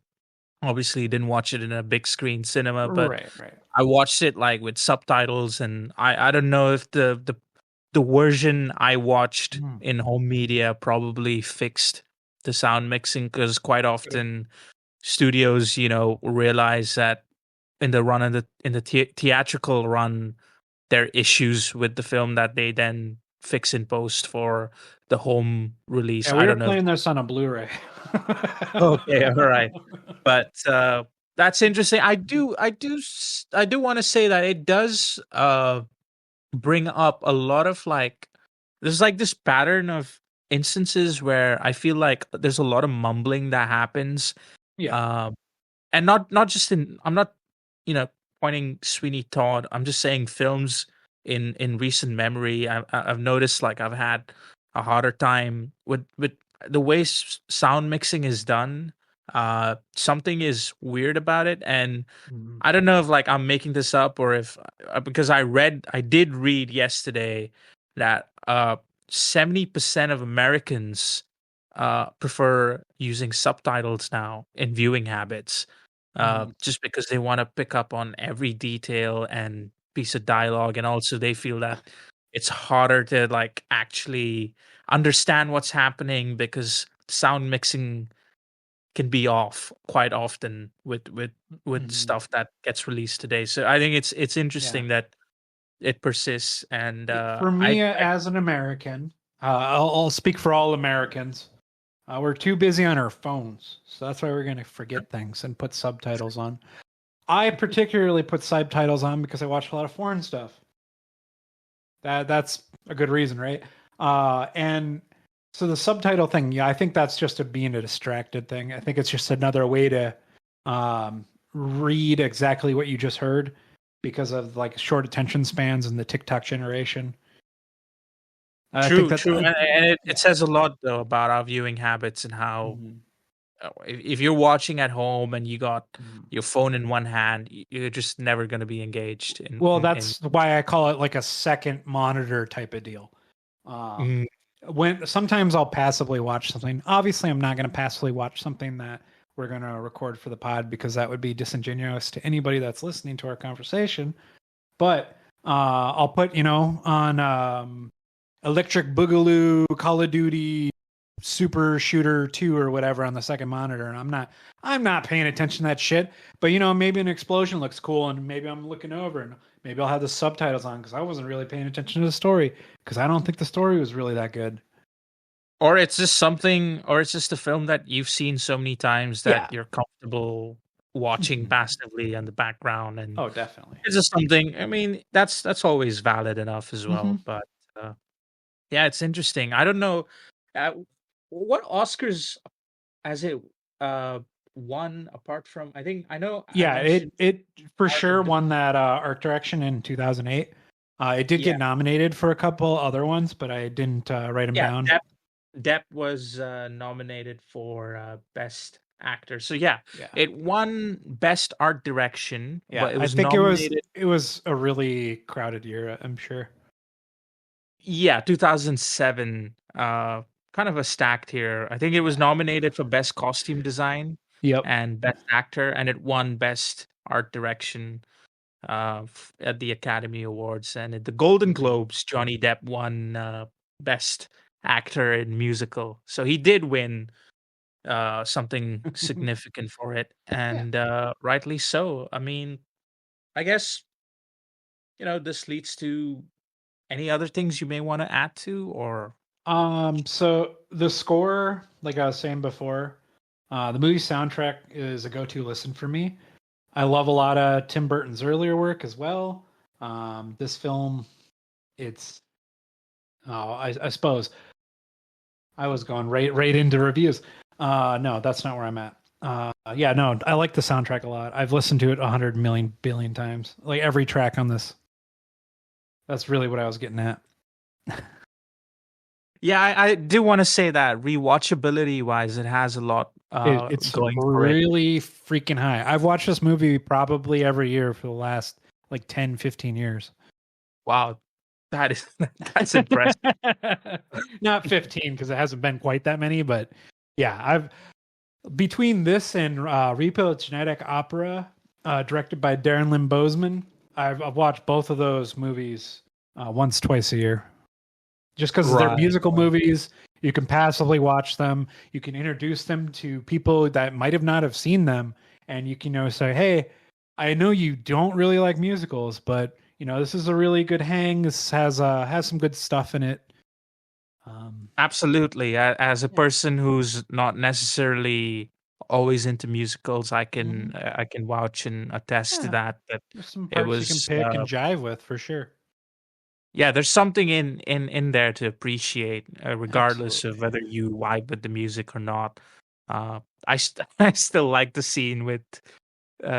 obviously didn't watch it in a big screen cinema, but Right. I watched it like with subtitles, and I don't know if the version I watched in home media probably fixed the sound mixing because quite often studios, realize that in the run in the theatrical run, there are issues with the film that they then fix in post for the home release. Yeah, I we were don't know. playing this on a Blu-ray. Okay, all right, but that's interesting. I do want to say that it does bring up a lot of like there's like this pattern of instances where I feel like there's a lot of mumbling that happens. Yeah. And not just in I'm not you know pointing Sweeney Todd. I'm just saying films in recent memory. I've noticed like I've had a harder time with the way sound mixing is done. Something is weird about it, and I don't know if like I'm making this up or if because I did read yesterday that 70% of Americans prefer using subtitles now in viewing habits, just because they want to pick up on every detail and piece of dialogue, and also they feel that it's harder to like actually understand what's happening because sound mixing can be off quite often with stuff that gets released today. So I think it's interesting that it persists, and For me, as an American, I'll speak for all Americans. We're too busy on our phones, so that's why we're going to forget things and put subtitles on. I particularly put subtitles on because I watch a lot of foreign stuff. That's a good reason, right? And so the subtitle thing, yeah, I think that's just being a distracted thing. I think it's just another way to read exactly what you just heard because of like short attention spans and the TikTok generation. I think True, that true, and it says a lot though about our viewing habits and how Mhm. if you're watching at home and you got Mhm. your phone in one hand, you're just never going to be engaged Well, in that's why I call it like a second monitor type of deal. mm, When sometimes I'll passively watch something. Obviously, I'm not going to passively watch something that we're going to record for the pod because that would be disingenuous to anybody that's listening to our conversation. But I'll put, on Electric Boogaloo, Call of Duty, Super Shooter 2 or whatever on the second monitor, and I'm not paying attention to that shit. But maybe an explosion looks cool, and maybe I'm looking over, and maybe I'll have the subtitles on because I wasn't really paying attention to the story because I don't think the story was really that good. or it's just something, or it's just a film that you've seen so many times that Yeah. you're comfortable watching Mhm. passively in the background, and Oh, definitely. it's just something. I mean, that's always valid enough as Hmm. well. But yeah, it's interesting. I don't know uh, what Oscars has it uh won apart from. I think I know I Yeah, mentioned it for art sure and won that art direction in 2008. It did yeah, get nominated for a couple other ones, but I didn't write them yeah. down. Depp was nominated for best actor. So yeah, Yeah. it won best art direction, Yeah, but it I was think it was nominated. it was a really crowded year, I'm sure. Yeah, 2007. Kind of a stacked here. I think it was Yeah. nominated for best costume design Yep. and best actor, and it won best art direction at the Academy Awards. And at the Golden Mhm. Globes, Johnny Depp won best actor in musical. So he did win something significant for it, Yeah. and rightly so. I mean, I guess this leads to any other things you may want to add to, or So the score, like I was saying before, the movie soundtrack is a go-to listen for me. I love a lot of Tim Burton's earlier work as well. This film, it's I suppose I was going right into reviews. No, that's not where I'm at. Yeah, no, I like the soundtrack a lot. I've listened to it 100 million billion times. Like every track on this. That's really what I was getting at. yeah, I do want to say that rewatchability wise, it has a lot It's going for it. really freaking high. I've watched this movie probably every year for the last like 10, 15 years. Wow, that is that's impressive. Not 15 because it hasn't been quite that many, but yeah, I've between this and Repo Genetic Opera, directed by Darren Lynn Bozeman, I've watched both of those movies once, twice a year. Just because they're Right. musical movies, you can passively watch them. You can introduce them to people that might have not have seen them, and you can say, "Hey, I know you don't really like musicals, but this is a really good hang. This has some good stuff in it." Absolutely. As a Yeah. person who's not necessarily always into musicals, Mhm. I can vouch and attest to Yeah, that. That there's some it parts you can was pick and jive with for sure. yeah. There's something in there to appreciate, regardless of Absolutely. whether you vibe with the music or not. I still like the scene with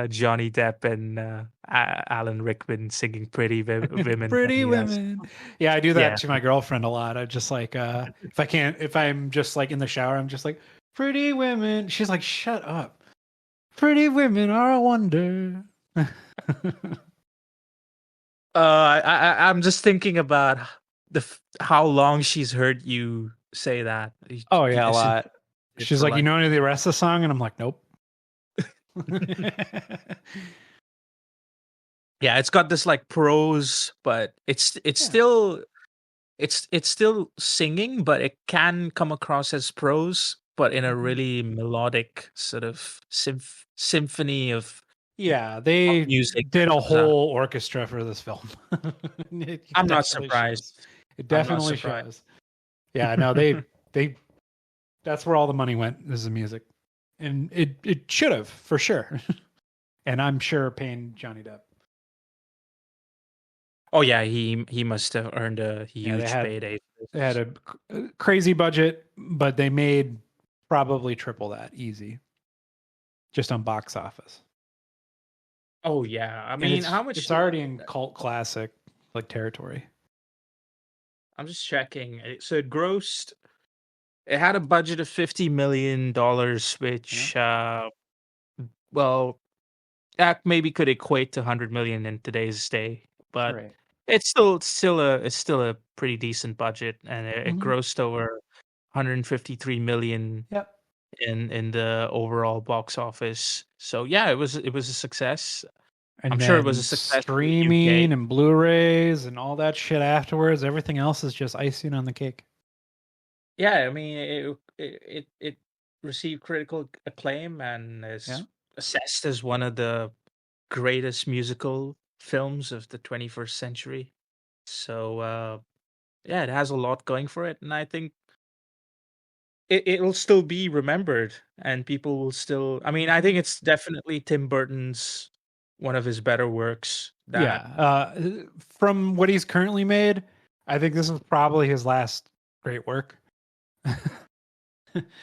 Johnny Depp and Alan Rickman singing Women" when Pretty he has women. Yeah, I do that yeah. to my girlfriend a lot. I just like if I'm just like in the shower, I'm just like pretty women. She's like, "Shut up. Pretty women are a wonder." I'm just thinking about how long she's heard you say that. Oh yeah, a Since lot. it She's for like, "You like know any of the rest of the song?" And I'm like, "Nope." yeah, it's got this like prose, but it's Yeah. still it's still singing, but it can come across as prose, but in a Mhm. really melodic sort of symphony Yeah, of they music that did a comes out. whole orchestra for this film. It I'm not definitely surprised. shows. It I'm not definitely surprised. shows. Yeah, no, they that's where all the money went is the music. And it should have for sure. And I'm sure paying Johnny Depp. Oh yeah, he must have earned a Yeah, they huge had payday for they had this. a crazy budget, but they made probably triple that easy just on box office. Oh yeah, I And mean, it's how much? it's already in cult classic like territory. I'm just checking. So it grossed. It had a budget of $50 million, which well, that maybe could equate to 100 million in today's day, but Right. it's still a pretty decent budget, and it Hmm. grossed over 153 million Yep. in the overall box office. So yeah, it was a success. I'm And sure it was a then success in the UK. streaming and Blu-rays and all that shit afterwards. Everything else is just icing on the cake. Yeah, I mean it received critical acclaim and Yeah. is assessed as one of the greatest musical films of the 21st century. So yeah, it has a lot going for it, and I think it'll still be remembered, and people will still. I mean, I Mhm. think it's definitely Tim Burton's one of his better works. Yeah. That From what he's currently made, I think this is probably his last great work.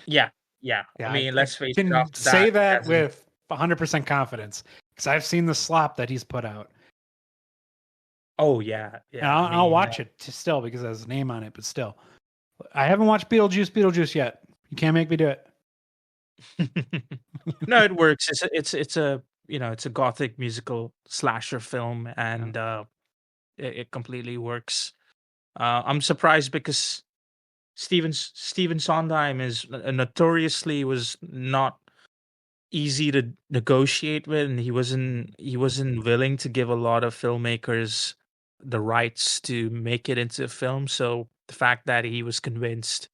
yeah, yeah. I Yeah, mean, I let's face it. can After say that, he that hasn't. with 100% confidence because I've seen the slop that he's put out. Oh yeah, And yeah. I I'll mean, watch it still because it has a name on it, but still. I haven't watched Beetlejuice yet. You can't make me do it. no, it works. It's a gothic musical slasher film, Yeah. and it completely works. I'm surprised because Steven Sondheim is notoriously was not easy to negotiate with, and he wasn't willing to give a lot of filmmakers the rights to make it into a film. So the fact that he was convinced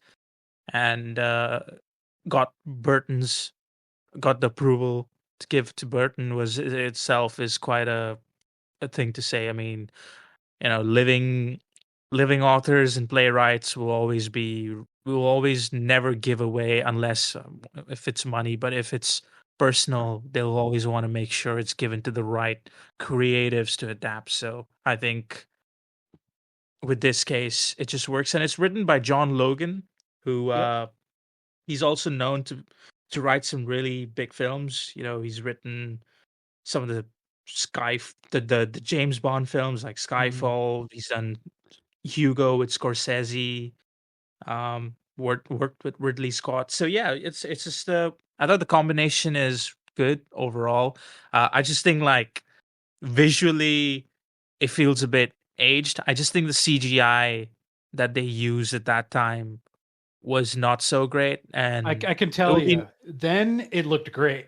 and got Burton's got the approval to give to Burton was itself is quite a thing to say. I mean, living authors and playwrights will always never give away unless if it's money, but if it's personal, they'll always want to make sure it's given to the right creatives to adapt. So I think with this case, it just works, and it's written by John Logan, who Yep. he's also known to write some really big films. He's written some of the the James Bond films like Mhm. Skyfall. He's done Hugo with Scorsese. Worked with Ridley Scott. So yeah, it's just I thought the combination is good overall. I just think like visually it feels a bit aged. I just think the CGI that they used at that time was not so great, and I can it tell would be you. Then it looked great.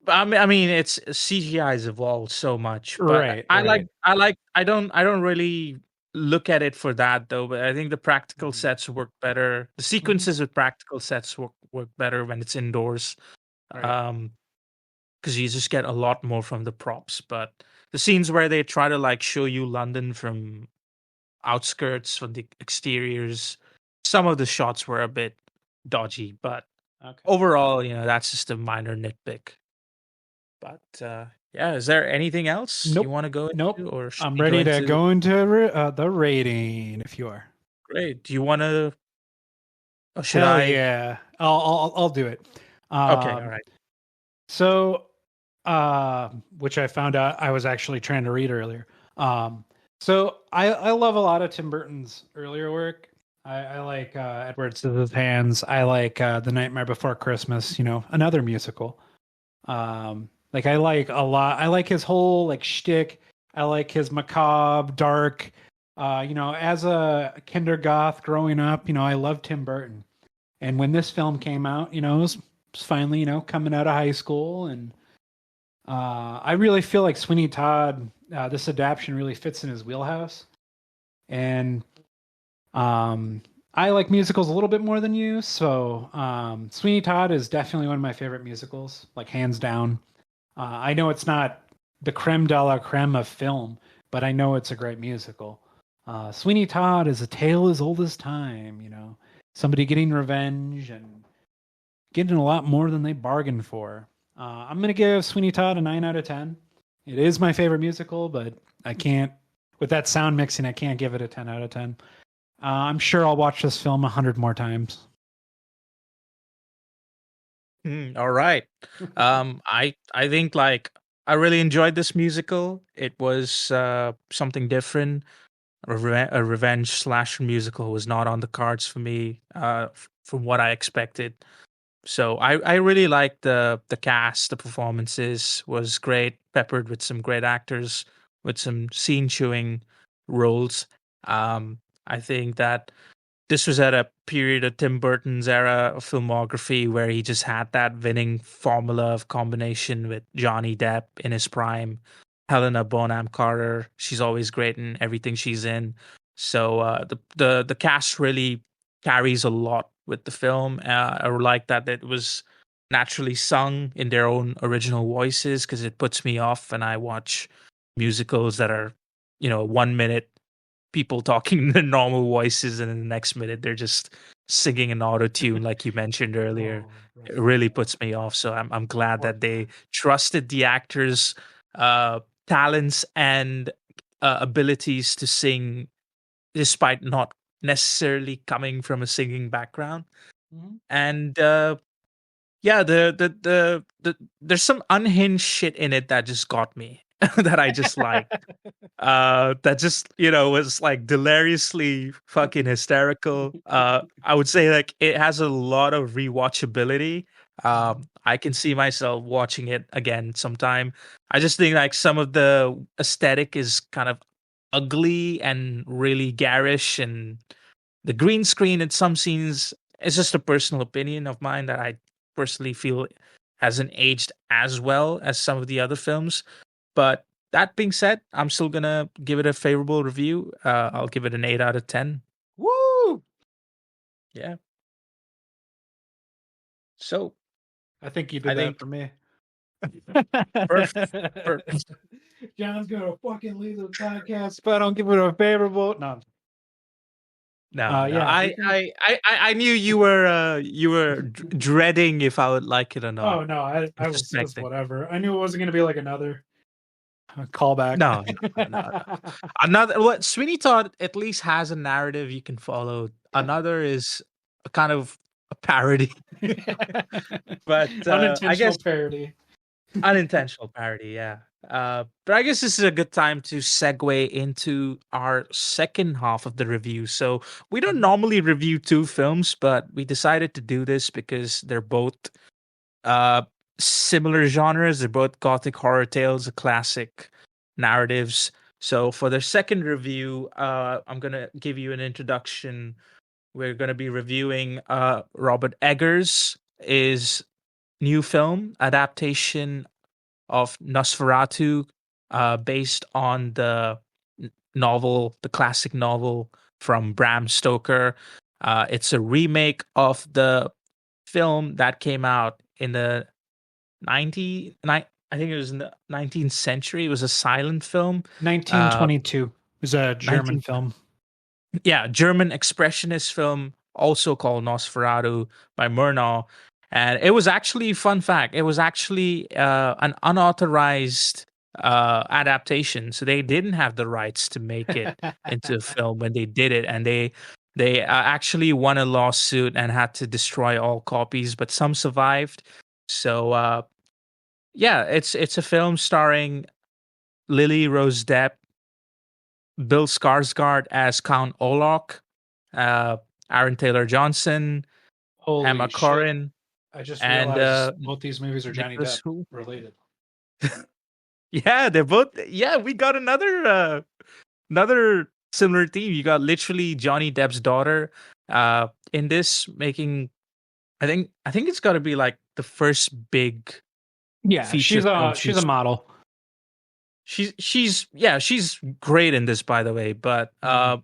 I mean, it's CGI has evolved so much, but Right, right. I don't really look at it for that though. But I think the practical Mhm. sets work better. The Mhm. sequences with practical sets work better when it's indoors, Right. um, because you just get a lot more from the props. But the scenes where they try to like show you London from outskirts, from the exteriors, some of the shots were a bit dodgy. But Okay. overall, that's just a minor nitpick. But yeah, is there anything else you Nope. want to go into, Nope. or should I'm we go ready to into? go into the rating if you are. Great. Do you want to, or should Hell I? yeah. I'll do it. Okay, all Um right. so which I found out I was actually trying to read earlier. Um so I love a lot of Tim Burton's earlier work. I like Edward Scissorhands. I like The Nightmare Before Christmas, another musical. Like I like a lot. I like his whole like shtick. I like his macabre, dark. As a kinder goth growing up, I loved Tim Burton. And when this film came out, it was finally, coming out of high school, and I really feel like Sweeney Todd, this adaptation really fits in his wheelhouse. And um, I like musicals a little bit more than you, so Sweeney Todd is definitely one of my favorite musicals, like hands down. I know it's not the creme de la creme of film, but I know it's a great musical. Sweeney Todd is a tale as old as time, somebody getting revenge and getting a lot more than they bargained for. I'm going to give Sweeney Todd a 9 out of 10. It is my favorite musical, but I can't, with that sound mixing, I can't give it a 10 out of 10. I'm sure I'll watch this film 100 more times. All right. I think like I really enjoyed this musical. It was something different. A revenge slasher musical was not on the cards for me, from what I expected. So I really liked the cast. The performances was great, peppered with some great actors, with some scene chewing roles. I think that this was at a period of Tim Burton's era of filmography where he just had that winning formula of combination with Johnny Depp in his prime, Helena Bonham Carter. She's always great in everything she's in. So the cast really carries a lot with the film. I like that it was naturally sung in their own original voices because it puts me off when I watch musicals that are, 1 minute people talking in their normal voices, and in the next minute they're just singing an auto tune, like you mentioned earlier. Oh, It really puts me off. So I'm glad that they trusted the actors' talents and abilities to sing, despite not necessarily coming from a singing background. Mhm. And yeah, there's some unhinged shit in it that just got me, that I just like. That just was like deliriously fucking hysterical. I would say like it has a lot of rewatchability. I can see myself watching it again sometime. I just think like some of the aesthetic is kind of ugly and really garish, and the green screen in some scenes is just a personal opinion of mine that I personally feel hasn't aged as well as some of the other films. But that being said, I'm still gonna give it a favorable review. I'll give it an 8 out of 10. Woo! Yeah. So I think you I did that think for me. perfect. Perfect. John's gonna fucking leave the podcast, but I don't give it a favorable. No. No, no. Yeah, we I, can. I, I, I knew you were dreading if I would like it or not. Oh no, I was just Suspecting. whatever. I knew it wasn't gonna be like another callback. No, no. Another what Sweeney Todd at least has a narrative you can follow. Another is a kind of a parody. But I guess Unintentional parody. unintentional parody, yeah. But I guess this is a good time to segue into our second half of the review. So we don't normally review two films, but we decided to do this because they're both uh similar genres. They're both gothic horror tales, classic narratives. So for their second review, I'm gonna give you an introduction. We're gonna be reviewing Robert Eggers' is new film adaptation of Nosferatu, based on the novel, the classic novel from Bram Stoker. It's a remake of the film that came out in the 90, I think it was in the 19th century. It was a silent film. 1922 is a German 19, film. yeah, German expressionist film, also called Nosferatu by Murnau. And it was actually, fun fact, it was actually an unauthorized adaptation. So they didn't have the rights to make it into a film when they did it. And they actually won a lawsuit and had to destroy all copies, but some survived. So yeah, it's a film starring Lily Rose Depp, Bill Skarsgård as Count Olok, uh, Aaron Taylor Johnson, Emma Holy shit! Corrin, I just and realized both these movies are Johnny Nicholas Depp Who. related. Yeah, they're both. Yeah, we got another similar theme. You got literally Johnny Depp's daughter in this, making. I think it's got to be like the first big Yeah, feature film she's a model. she's great in this, by the way. But Mm.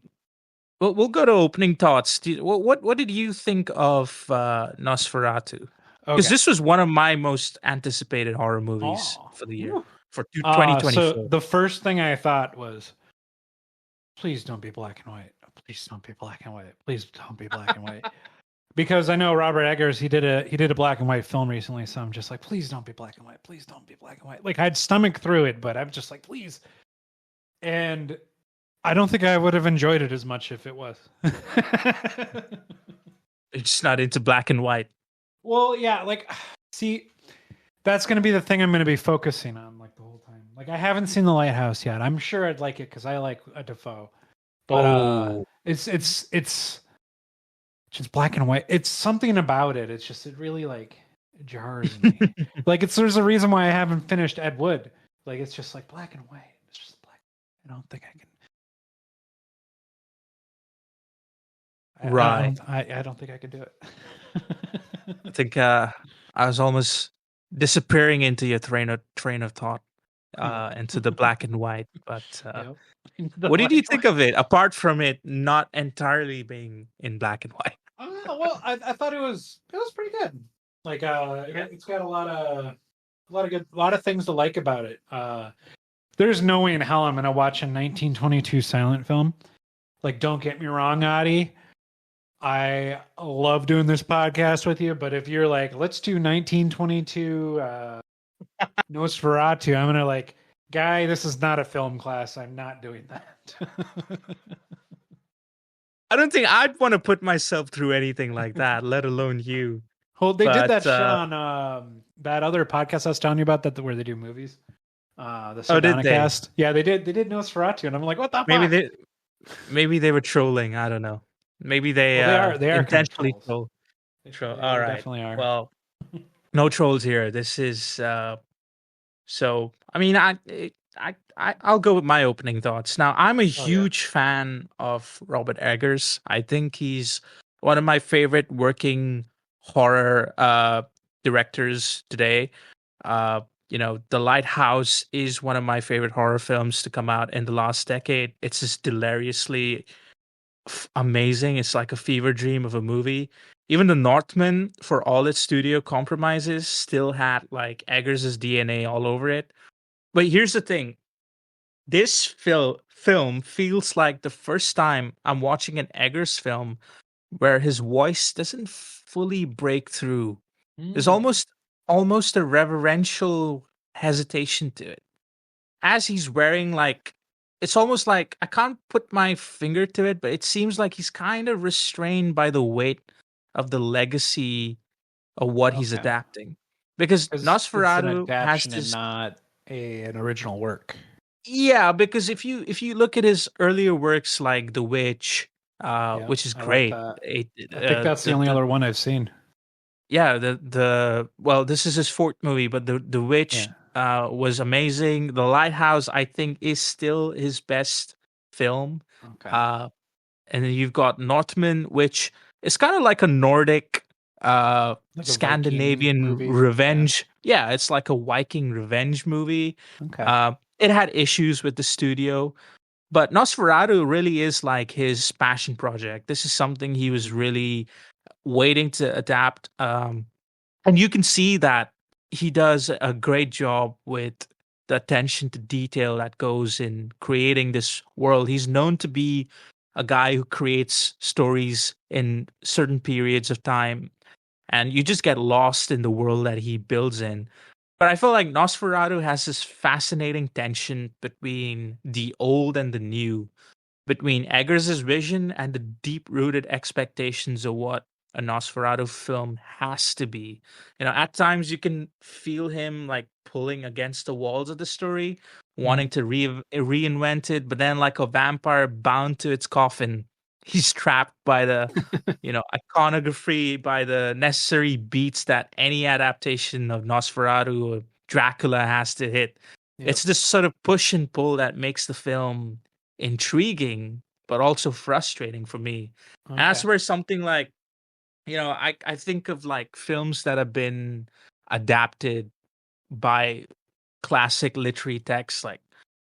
we'll go to opening thoughts. What did you think of Nosferatu? Because Okay. this was one of my most anticipated horror movies Oh. for the year, Whew. for So 2024. the first thing I thought was, please don't be black and white. Please don't be black and white. Please don't be black and white. Because I know Robert Eggers, he did a black and white film recently, so I'm just like, please don't be black and white. Please don't be black and white. Like I'd stomach through it, but I'm just like, please. And I don't think I would have enjoyed it as much if it was. It's just not into black and white. Well, yeah, like see, That's going to be the thing I'm going to be focusing on like the whole time. Like I haven't seen The Lighthouse yet. I'm sure I'd like it because I like a Defoe. But Oh, it's just black and white. It's something about it. It's just it really like jars me. Like there's a reason why I haven't finished Ed Wood. Like it's just like black and white. It's just black. I don't think I can. right. I don't think I could do it. I think I was almost disappearing into your train of thought, into the black and white. But Yep. what did you think of it, apart from it not entirely being in black and white? Well, I thought it was pretty good. Like it's got a lot of things to like about it. There's no way in hell I'm gonna watch a 1922 silent film. Like, don't get me wrong, Adi. I love doing this podcast with you, but if you're like, let's do 1922 Nosferatu, I'm gonna like, guy, this is not a film class. I'm not doing that. I don't think I'd want to put myself through anything like that, let alone you. Well, they did that But, shit on that other podcast I was telling you about that where they do movies. The oh, did they? Sardonicast. Yeah, they did Nosferatu, and I'm like, what the Maybe fuck? maybe they were trolling. I don't know. Maybe they They are kind of intentionally trolls. troll. They All right. definitely are. Well, no trolls here. This is so. I mean, I'll go with my opening thoughts. Now, I'm a huge fan of Robert Eggers. I think he's one of my favorite working horror directors today. The Lighthouse is one of my favorite horror films to come out in the last decade. It's just hilariously amazing. It's like a fever dream of a movie. Even The Northman, for all its studio compromises, still had like Eggers' DNA all over it. But here's the thing. This film feels like the first time I'm watching an Eggers film where his voice doesn't fully break through. There's almost a reverential hesitation to it. As he's wearing like, it's almost like, I can't put my finger to it, but it seems like he's kind of restrained by the weight of the legacy of what he's adapting. Because It's an Nosferatu has adaptation and this, not an original work. yeah, because if you look at his earlier works like The Witch, which is I like great. that. I think that's the only other one I've seen. Yeah, well, this is his fourth movie, but the Witch was amazing. The Lighthouse, I think, is still his best film. Okay. And then you've got Northman, which is kind of like a Nordic, Like a Scandinavian Viking movie. revenge. Yeah, it's like a Viking revenge movie. Okay. It had issues with the studio, but Nosferatu really is like his passion project. This is something he was really waiting to adapt. And you can see that he does a great job with the attention to detail that goes in creating this world. He's known to be a guy who creates stories in certain periods of time, and you just get lost in the world that he builds in. But I feel like Nosferatu has this fascinating tension between the old and the new, between Eggers' vision and the deep rooted expectations of what a Nosferatu film has to be. At times you can feel him like pulling against the walls of the story, wanting to reinvent it, but then like a vampire bound to its coffin, he's trapped by the iconography, by the necessary beats that any adaptation of Nosferatu or Dracula has to hit. Yep. It's this sort of push and pull that makes the film intriguing but also frustrating for me. Okay. And that's where something like, I think of like films that have been adapted by classic literary texts. Like,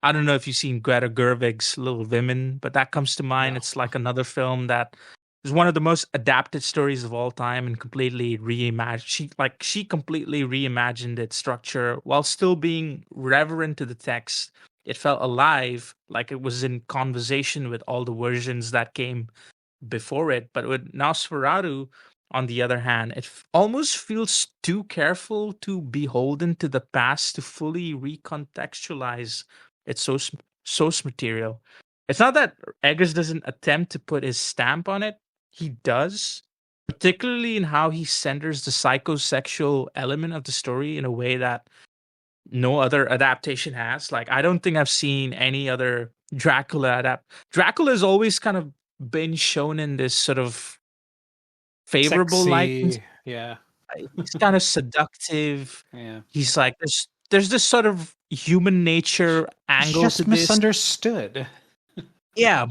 I don't know if you've seen Greta Gerwig's Little Women, but that comes to mind. No. It's like another film that is one of the most adapted stories of all time and completely reimagined. She completely reimagined its structure while still being reverent to the text. It felt alive, like it was in conversation with all the versions that came before it. But with Nosferatu, on the other hand, it almost feels too careful, too beholden to the past to fully recontextualize its source material. It's not that Eggers doesn't attempt to put his stamp on it. He does, particularly in how he centers the psychosexual element of the story in a way that no other adaptation has. Like, I don't think I've seen any other Dracula Dracula's always kind of been shown in this sort of favorable light. Sexy. Yeah. He's kind of seductive. Yeah. He's like there's this sort of human nature He's angle to just this. misunderstood. Yeah,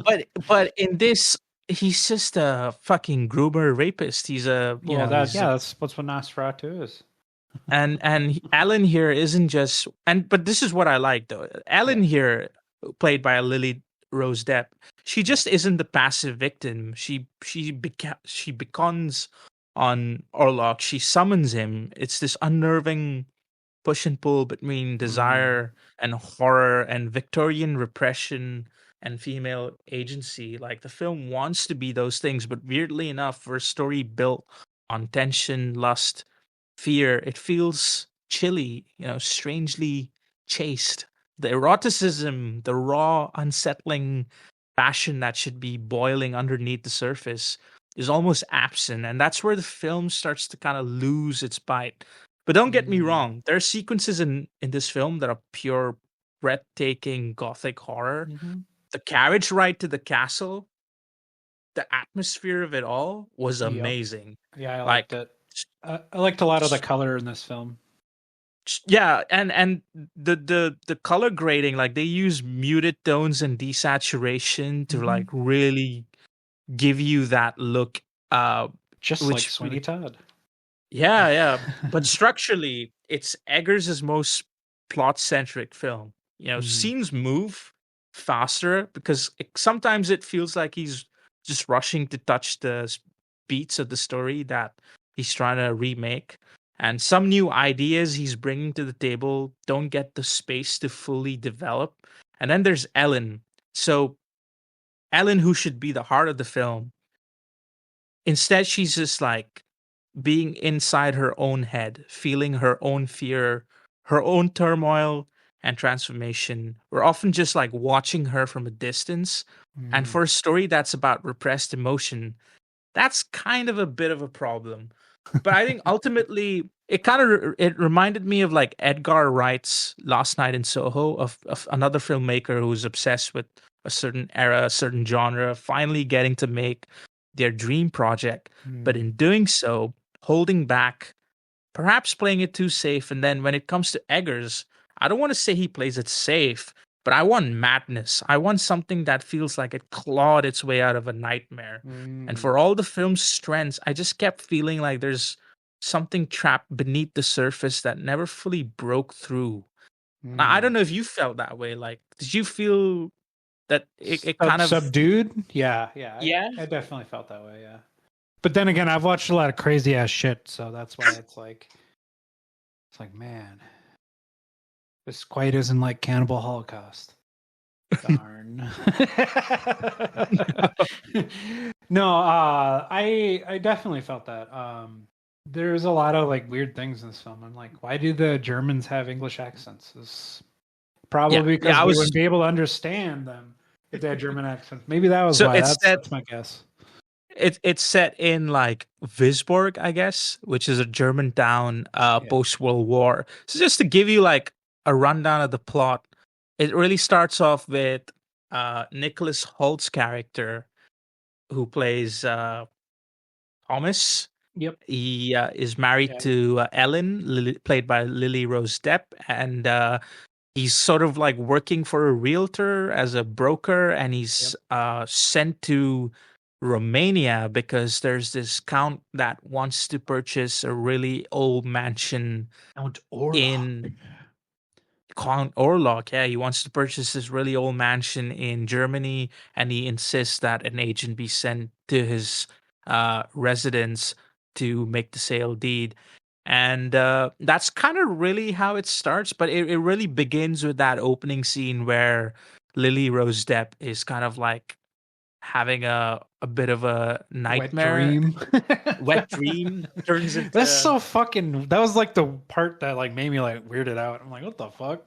but in this, he's just a fucking groomer rapist. He's a Well, he's that's what Nosferatu is. Ellen here isn't just but this is what I like though. Ellen here, played by Lily Rose Depp, she just isn't the passive victim. She beckons on Orlok. She summons him. It's this unnerving push and pull between desire and horror and Victorian repression and female agency. Like, the film wants to be those things, but weirdly enough, for a story built on tension, lust, fear, it feels chilly, strangely chaste. The eroticism, the raw, unsettling passion that should be boiling underneath the surface is almost absent. And that's where the film starts to kind of lose its bite. But don't get me wrong, there are sequences in this film that are pure, breathtaking gothic horror. The carriage ride to the castle, the atmosphere of it all was amazing. Yeah, I liked it. I liked a lot of the color in this film. Yeah, and the color grading, like, they use muted tones and desaturation to like really give you that look, just like Sweeney Todd. Yeah. But structurally, it's Eggers' most plot-centric film. Scenes move faster because sometimes it feels like he's just rushing to touch the beats of the story that he's trying to remake. And some new ideas he's bringing to the table don't get the space to fully develop. And then there's Ellen. So Ellen, who should be the heart of the film, instead she's just like being inside her own head, feeling her own fear, her own turmoil and transformation. We're often just like watching her from a distance. And for a story that's about repressed emotion, that's kind of a bit of a problem. But I think ultimately it reminded me of like Edgar Wright's Last Night in Soho, of another filmmaker who's obsessed with a certain era, a certain genre, finally getting to make their dream project. But in doing so, holding back, perhaps playing it too safe. And then when it comes to Eggers, I don't want to say he plays it safe, but I want madness. I want something that feels like it clawed its way out of a nightmare. And for all the film's strengths, I just kept feeling like there's something trapped beneath the surface that never fully broke through. Now, I don't know if you felt that way. Like, did you feel that it kind of subdued? Yeah. I definitely felt that way. Yeah. But then again, I've watched a lot of crazy ass shit, so that's why it's like, man, this quite isn't like Cannibal Holocaust. Darn. No, I definitely felt that. There's a lot of like weird things in this film. I'm like, why do the Germans have English accents? It's probably because we wouldn't be able to understand them if they had German accents. Maybe that was why. That's my guess. It's set in like Wisborg, I guess, which is a German town post World War. So just to give you like a rundown of the plot, it really starts off with Nicholas Holt's character, who plays Thomas. Yep. He is married to Ellen, played by Lily Rose Depp, and he's sort of like working for a realtor as a broker, and he's sent to Romania because there's this count that wants to purchase a really old mansion in Count Orlok. Yeah, he wants to purchase this really old mansion in Germany, and he insists that an agent be sent to his residence to make the sale deed. And that's kind of really how it starts, but it really begins with that opening scene where Lily Rose Depp is kind of like having a bit of a nightmare. Wet dream turns into... That's so fucking... That was like the part that like made me like weirded out. I'm like, what the fuck?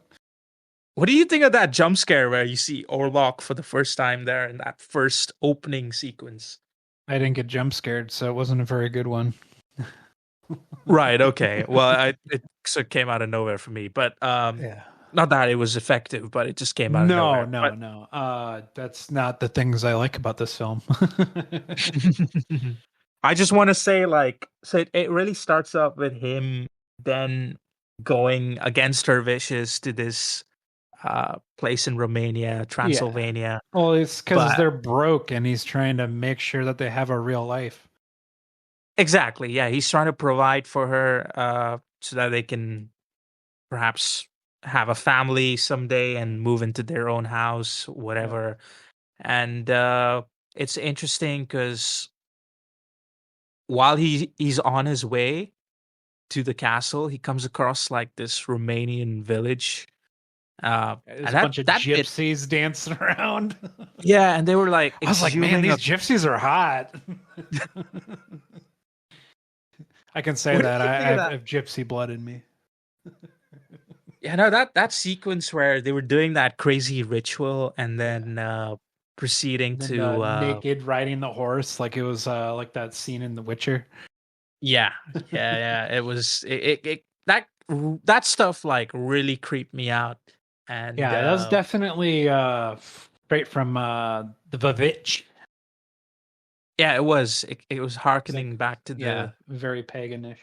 What do you think of that jump scare where you see Orlok for the first time there in that first opening sequence? I didn't get jump scared, so it wasn't a very good one. Right. Okay. Well, it sort of came out of nowhere for me, but Yeah. not that it was effective, but it just came out of No, nowhere. no, But no. That's not the things I like about this film. I just want to say, like, so it really starts up with him then going against her wishes to this place in Romania, Yeah. Transylvania. Well, it's because But they're broke and he's trying to make sure that they have a real life. exactly, yeah, he's trying to provide for her so that they can perhaps have a family someday and move into their own house, Yeah. whatever. And it's interesting because while he's on his way to the castle, he comes across like this Romanian village. There's And a bunch of that bit, gypsies dancing around. yeah, and they were like I was like, man, exhuming these a. gypsies are hot. I can say What did that. you I think of that? have gypsy blood in me. Yeah, no, that sequence where they were doing that crazy ritual and Yeah. then proceeding And then to naked riding the horse, like it was like that scene in The Witcher. yeah, yeah, it was that stuff like really creeped me out. And Yeah, that was definitely straight from the Vavitch. yeah, it was It's like, harkening back to yeah, the very paganish.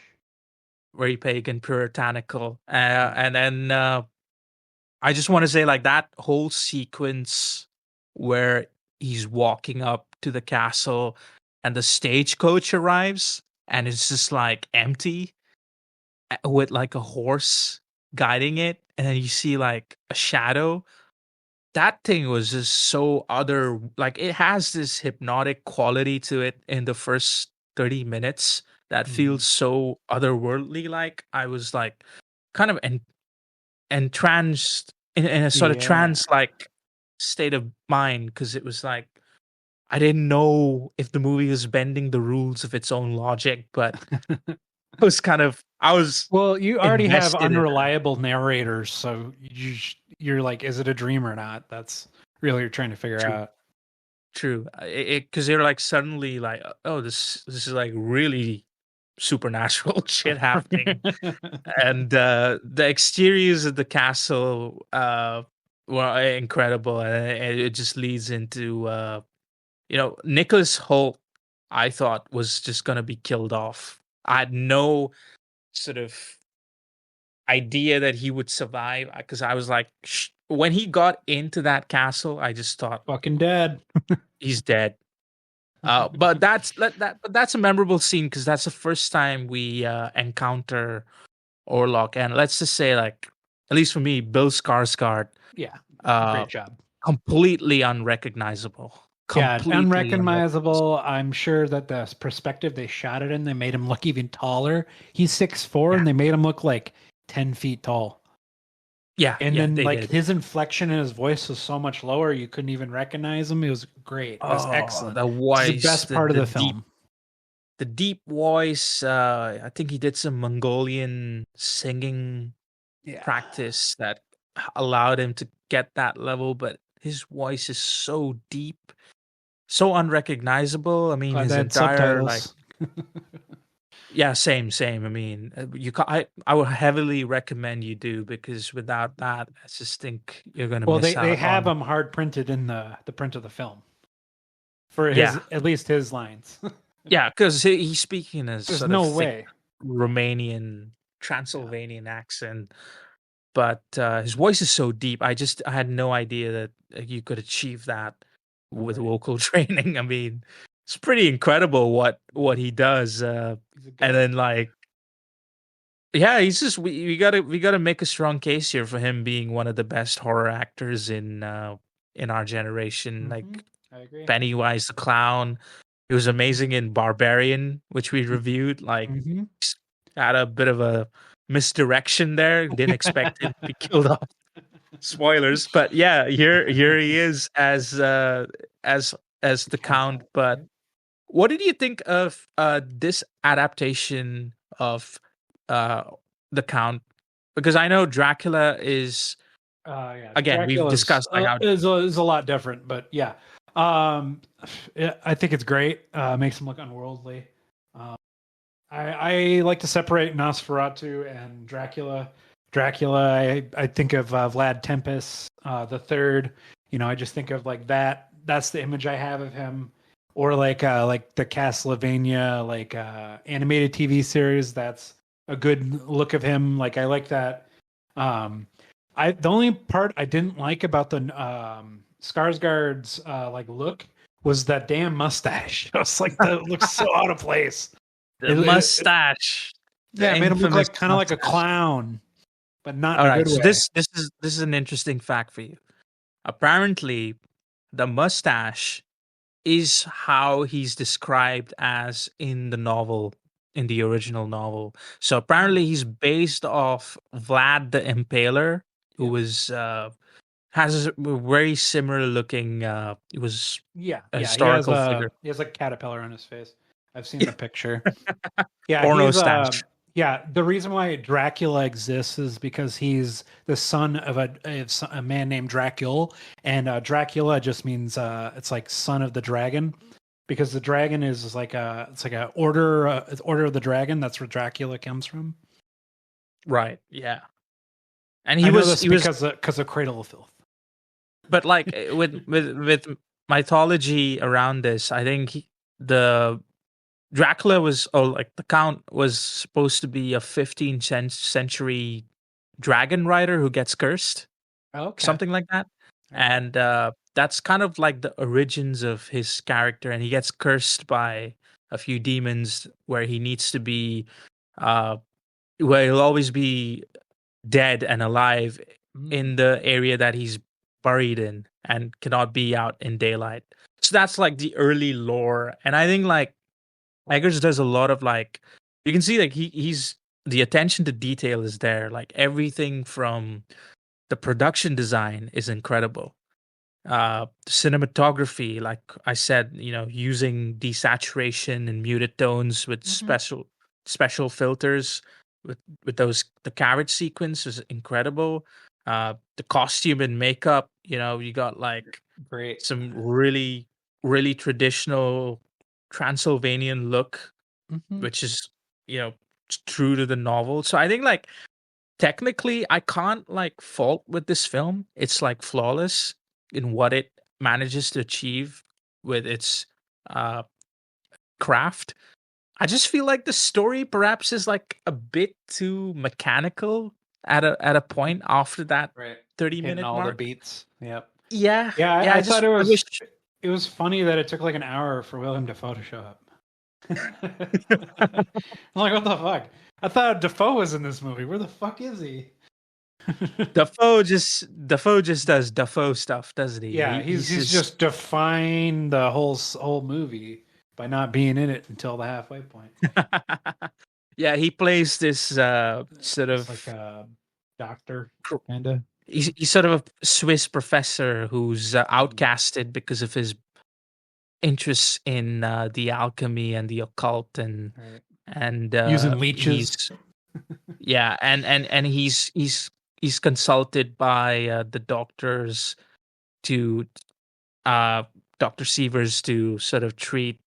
very pagan puritanical. And then I just want to say, like, that whole sequence where he's walking up to the castle and the stagecoach arrives and it's just like empty with like a horse guiding it, and then you see like a shadow. That thing was just so other, like, it has this hypnotic quality to it in the first 30 minutes that Mhm. feels so otherworldly. Like, I was like kind of entranced in a sort of Yeah. trance like state of mind, because it was like I didn't know if the movie was bending the rules of its own logic, but I was Well, you already have invested in it. unreliable narrators, so you're like, is it a dream or not? That's really what you're trying to figure True, out. true. Because they're like suddenly like, oh, this is like really supernatural shit happening, and the exteriors of the castle were incredible, and it just leads into Nicholas Holt, I thought was just gonna be killed off. I had no sort of idea that he would survive because I was like, when he got into that castle, I just thought Fucking dead. he's dead. But but that's a memorable scene because that's the first time we encounter Orlok, and let's just say, like, at least for me, Bill Skarsgård, Yeah, uh, great job. completely unrecognizable. Yeah, Completely unrecognizable. unrecognizable. I'm sure that the perspective they shot it in, they made him look even taller. He's 6'4", Yeah, and they made him look like 10 feet tall. yeah, And yeah. then They like did. his inflection in his voice was so much lower you couldn't even recognize him. It was great. It was Oh, excellent. the It's the voice, best part of the the deep, film. the deep voice. I think he did some Mongolian singing Yeah. practice that allowed him to get that level, but his voice is so deep, so unrecognizable. I mean, Glad they his had entire like, subtitles. yeah, same. I mean, I would heavily recommend you do, because without that, I just think you're gonna Well, miss they out have on. him hard printed in the print of the film for his Yeah, at least his lines. yeah, because he's speaking in a There's sort of no thick way. Romanian, Yeah. Transylvanian accent, but his voice is so deep. I had no idea that you could achieve that with Right. vocal training. I mean, it's pretty incredible what he does. He's a And goat. then, like, yeah, he's just we gotta make a strong case here for him being one of the best horror actors in our generation. Hmm. Like I agree. Pennywise the Clown. He was amazing in Barbarian, which we reviewed. Like, Hmm. s- had a bit of a misdirection there. Didn't expect him to be killed off. Spoilers, but yeah, here he is as as the Count. Countdown. But Yep. what did you think of this adaptation of uh the Count? Because I know Dracula is, Yeah, again, we've Dracula's discussed like how. is a lot different, but yeah. Um, I think it's great. Makes him look unworldly. Um, I like to separate Nosferatu and Dracula. Dracula, I think of Vlad Tepes the third. I just think of like that. That's the image I have of him, or like the Castlevania animated TV series. That's a good look of him. Like I like that. The only part I didn't like about the Skarsgård's look was that damn mustache. I was like, that looks so out of place. The mustache. Yeah, it made him look infamous like kind of like a clown, but not All in a right, good so way. this is an interesting fact for you. Apparently, the mustache is how he's described as in the novel, in the original novel. So apparently, he's based off Vlad the Impaler, who was has a very similar looking. He was Yeah, a yeah, historical figure. he has a caterpillar on his face. I've seen the picture. Yeah, Porno stash. yeah. The reason why Dracula exists is because he's the son of a man named Dracul, and Dracula just means it's like son of the dragon, because the dragon is like a order, it's order of the dragon. That's where Dracula comes from. Right. Yeah. And I know this because of Cradle of Filth. but like with mythology around this, I think the Dracula was, or like the Count was supposed to be a 15th century dragon rider who gets cursed, Okay. something like that. And that's kind of like the origins of his character, and he gets cursed by a few demons where he needs to be, where he'll always be dead and alive in the area that he's buried in and cannot be out in daylight. So that's like the early lore. And I think like Eggers does a lot of like, you can see like he's the attention to detail is there. Like everything from the production design is incredible. Cinematography, like I said, using desaturation and muted tones with special filters with the carriage sequence is incredible. The costume and makeup, you got like Great. some really really traditional Transylvanian look, which is true to the novel. So I think like technically I can't like fault with this film. It's like flawless in what it manages to achieve with its craft. I just feel like the story perhaps is like a bit too mechanical at a point after that 30-minute all mark. the beats. Yep. Yeah. Yeah, I thought I wish it was funny that it took like an hour for William to Photoshop. I'm like, what the fuck? I thought Defoe was in this movie. Where the fuck is he? Defoe just does Defoe stuff, doesn't he? Yeah, he's just defying the whole movie by not being in it until the halfway point. Yeah, he plays this sort of like a doctor, kind of. He's sort of a Swiss professor who's outcasted because of his interests in the alchemy and the occult and using leeches. And he's consulted by the doctors to Dr. Sievers to sort of treat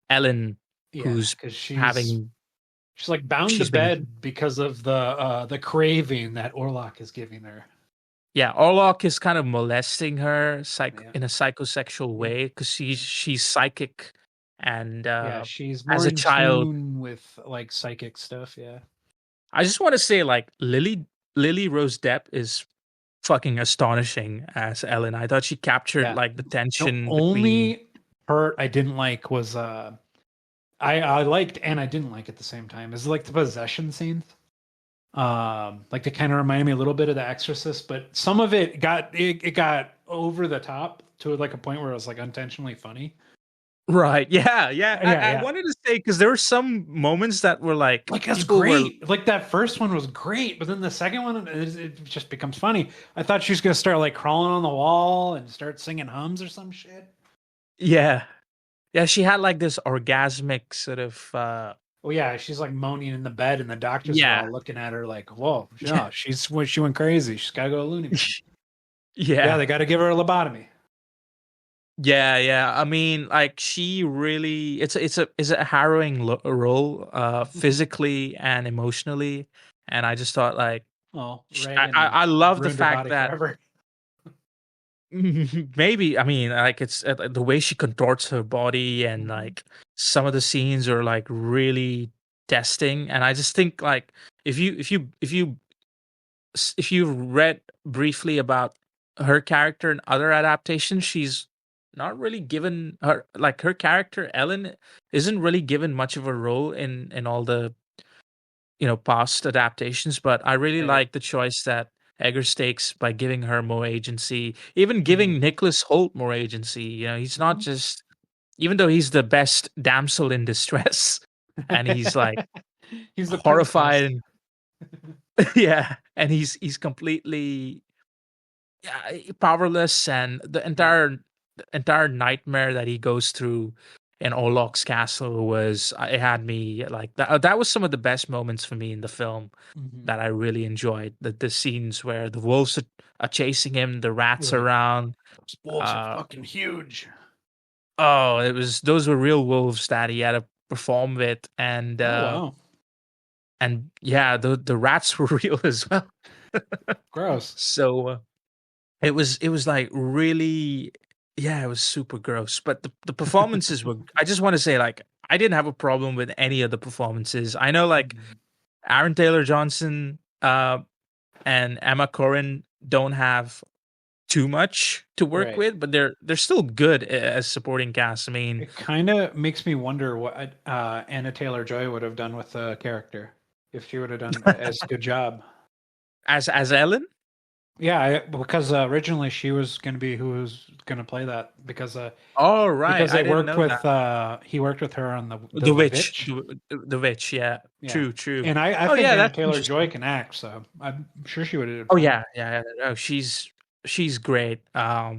Ellen, who's she's like bound to bed because of the craving that Orlok is giving her. Yeah, Orlok is kind of molesting her in a psychosexual way because she's psychic and she's more as a in child tune with like psychic stuff. Yeah, I just want to say like Lily Rose Depp is fucking astonishing as Ellen. I thought she captured like the tension. The only part I didn't like was I liked and I didn't like at the same time is like the possession scenes. Like they kind of reminded me a little bit of The Exorcist, but some of it got over the top to like a point where it was like unintentionally funny. Right? Yeah. I wanted to say because there were some moments that were like that's great. Like that first one was great, but then the second one it just becomes funny. I thought she was gonna start like crawling on the wall and start singing hums or some shit. Yeah. She had like this orgasmic sort of. She's like moaning in the bed, and the doctors are all looking at her like, "Whoa, yeah, she went crazy. She's got to go to loony bin." Yeah, they got to give her a lobotomy. Yeah. I mean, like she really, it's a harrowing role, physically and emotionally. And I just thought like, Well, I, Reagan I I love the ruined her fact body that forever. maybe, I mean, like it's the way she contorts her body, and Mhm. like some of the scenes are like really testing. And I just think like if you read briefly about her character in other adaptations, she's not really given her character Ellen isn't really given much of a role in all the past adaptations. But I really Right. like the choice that Eggers takes by giving her more agency, even Mhm. giving Nicholas Holt more agency. He's not Mhm. just, even though he's the best damsel in distress, and he's like He's the princess. horrified and yeah, and he's completely, yeah, powerless, and the Right. entire nightmare that he goes through in Olok's castle was, it had me like that. That was some of the best moments for me in the film Mhm. that I really enjoyed. The scenes where the wolves are chasing him, the rats Right. around. Those wolves are Uh, fucking huge. oh, those were real wolves that he had to perform with, Oh wow. and yeah, the rats were real as well. Gross. So it was like really, yeah, it was super gross. But the performances were, I just want to say, like, I didn't have a problem with any of the performances. I know like Mhm. Aaron Taylor Johnson and Emma Corrin don't have too much to work Right. with, but they're still good as supporting cast. I mean, It kind of makes me wonder what Anna Taylor-Joy would have done with the character if she would have done as good job. as Ellen. Yeah, because originally she was going to be who was going to play that Oh right, because I they didn't worked know that. with he worked with her on The the witch, Witch. the witch. Yeah, Yeah, true. and I Oh think yeah, Anna that's Taylor Joy interesting. can act, so I'm sure she would have done Oh fine. yeah. Oh, she's great. Yeah,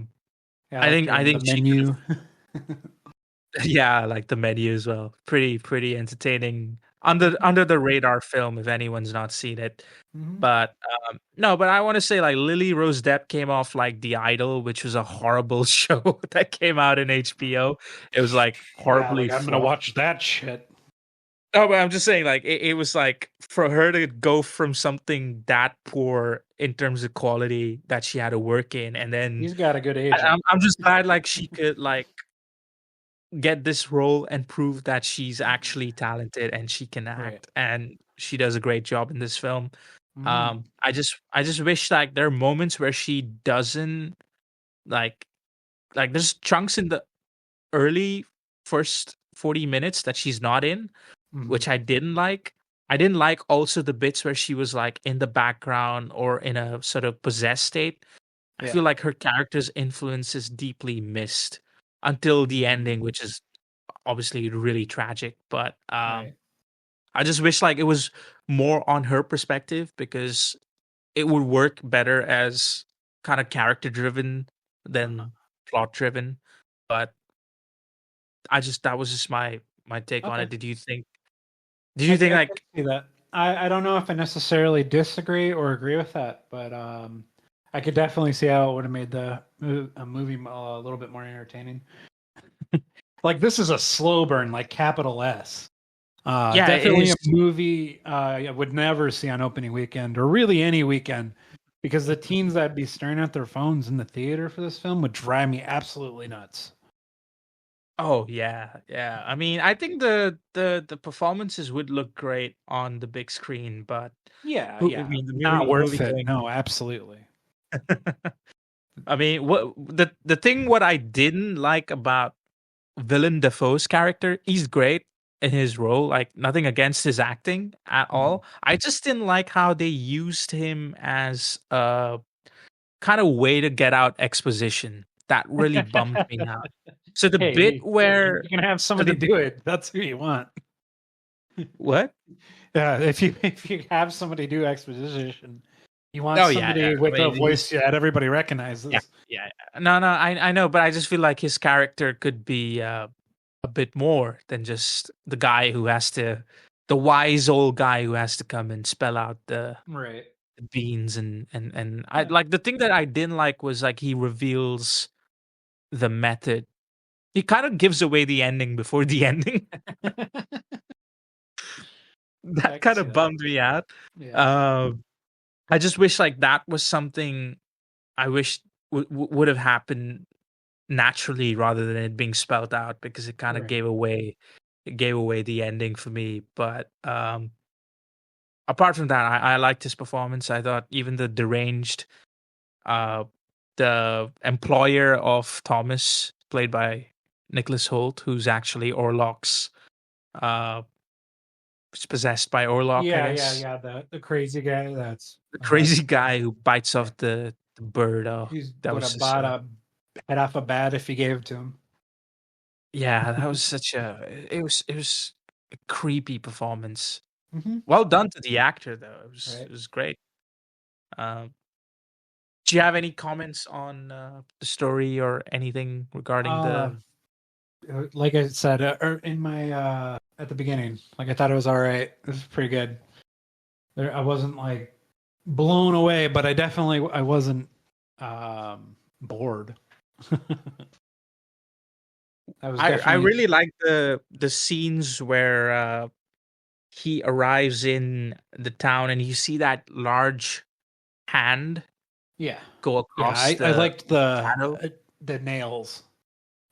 I I liked think her I in the think she could menu. have. Yeah, like the menu as well. Pretty entertaining. Under the radar film if anyone's not seen it. Hmm. But no, but I want to say like Lily Rose Depp came off like The Idol, which was a horrible show that came out in HBO. It was like Yeah, horribly like I'm gonna flawed. watch that shit. No, but I'm just saying, like, it was like for her to go from something that poor in terms of quality that she had to work in, and then He's got a good I, agent. I'm just glad like she could like get this role and prove that she's actually talented and she can Right. act, and she does a great job in this film. Mm. I just wish like there are moments where she doesn't like there's chunks in the early first 40 minutes that she's not in, Hmm. which I didn't like. I didn't like also the bits where she was like in the background or in a sort of possessed state. I Yeah. feel like her character's influence is deeply missed until the ending, Mm. which is obviously really tragic. But Right. I just wish like it was more on her perspective, because it would work better as kind of character driven Uh-huh. than plot driven. But that was just my take on Okay. it. Did you think I can like, see that. I don't know if I necessarily disagree or agree with that, but I could definitely see how it would have made a movie a little bit more entertaining. Like this is a slow burn, like capital S. yeah, it Definitely is. a movie I would never see on opening weekend or really any weekend because the teens that'd be staring at their phones in the theater for this film would drive me absolutely nuts. Oh yeah. I mean, I think the performances would look great on the big screen, but Yeah, who I yeah. mean, the Not movie worth it. going. No, absolutely. I mean, what I didn't like about Willem Dafoe's character, he's great in his role. Like nothing against his acting at Mhm. all. I just didn't like how they used him as a kind of way to get out exposition. That really bummed me out. So the bit Hey, where you can have so somebody the do it. That's who you want. what? Yeah, if you have somebody do exposition, you want Oh yeah. somebody I with a mean, voice that everybody yeah, recognizes. yeah. No, I know, but I just feel like his character could be a bit more than just the wise old guy who has to come and spell out Right. the beans, and I Yeah. like the thing that I didn't like was like he reveals the method. He kind of gives away the ending before the ending. I That can kind see of that. bummed me out. Yeah. I just wish like that was something I wish would have happened naturally rather than it being spelled out, because it kind of Right. gave away the ending for me. But apart from that, I liked his performance. I thought even the deranged, uh, the employer of Thomas, played by Nicholas Holt, who's actually Orlok's, was possessed by Orlok, I guess. Yeah. The crazy guy that's The crazy guy who bites yeah. off the bird. Oh, He's that would was have just bought a head off a bat if he gave it to him. yeah, that was such a it was a creepy performance. Hmm. Well done to the actor though. Right. It was great. Um, do you have any comments on the story or anything regarding Uh, the? like I said in my at the beginning, like I thought it was all right. It was pretty good. I wasn't like blown away, but I wasn't bored. I was I definitely really like the scenes where he arrives in the town and you see that large hand yeah. go Yeah, across I the liked shadow. the nails.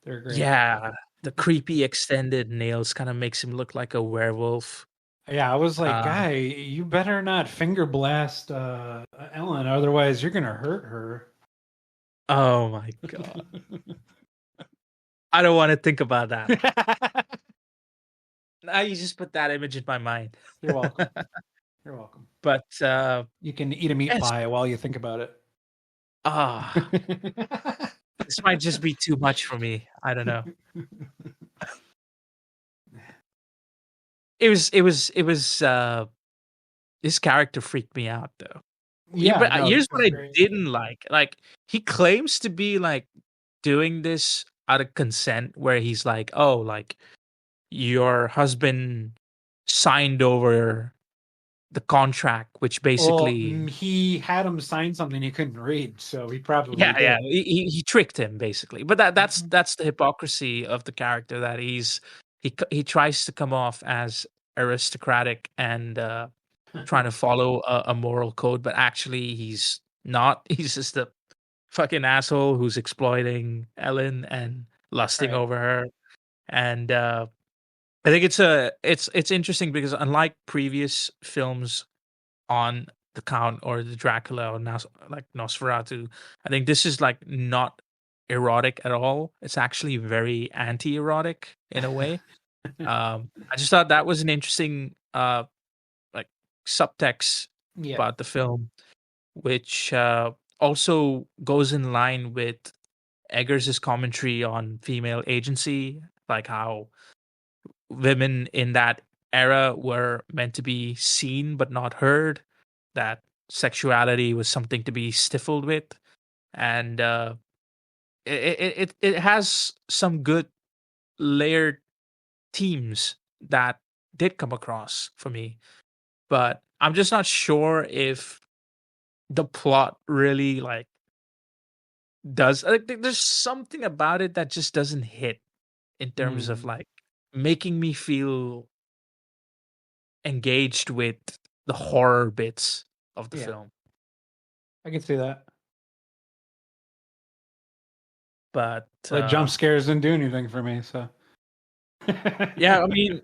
They're great. Yeah, the creepy extended nails kind of makes him look like a werewolf. Yeah, I was like, Uh, guy, you better not finger blast Ellen, otherwise you're gonna hurt her. oh my god. I don't want to think about that. Now you just put that image in my mind. You're welcome. You're welcome. But You can eat a meat yes, pie while you think about ah, it. this might just be too much for me. I don't know. It was his character freaked me out though. Yeah, But no, here's it's what I great. didn't like. Like he claims to be like doing this out of consent, where he's like, "Oh, like your husband signed over the contract," which Well, basically, he had him sign something he couldn't read, so he probably yeah, did. he tricked him basically. But that's Mhm. that's the hypocrisy of the character, that he tries to come off as aristocratic and trying to follow a moral code, but actually he's not. He's just a fucking asshole who's exploiting Ellen and lusting Right. over her. And I think it's interesting because unlike previous films on the Count or the Dracula or like Nosferatu, I think this is like not erotic at all. It's actually very anti-erotic in a way. I just thought that was an interesting like subtext Yeah. about the film, which also goes in line with Eggers's commentary on female agency, like how women in that era were meant to be seen but not heard, that sexuality was something to be stifled with, and it has some good layered themes that did come across for me, but I'm just not sure if the plot really like does like there's something about it that just doesn't hit in terms of Mm, like making me feel engaged with the horror bits of the yeah, film. I can see that. But Like jump scares didn't do anything for me, so. yeah, I mean,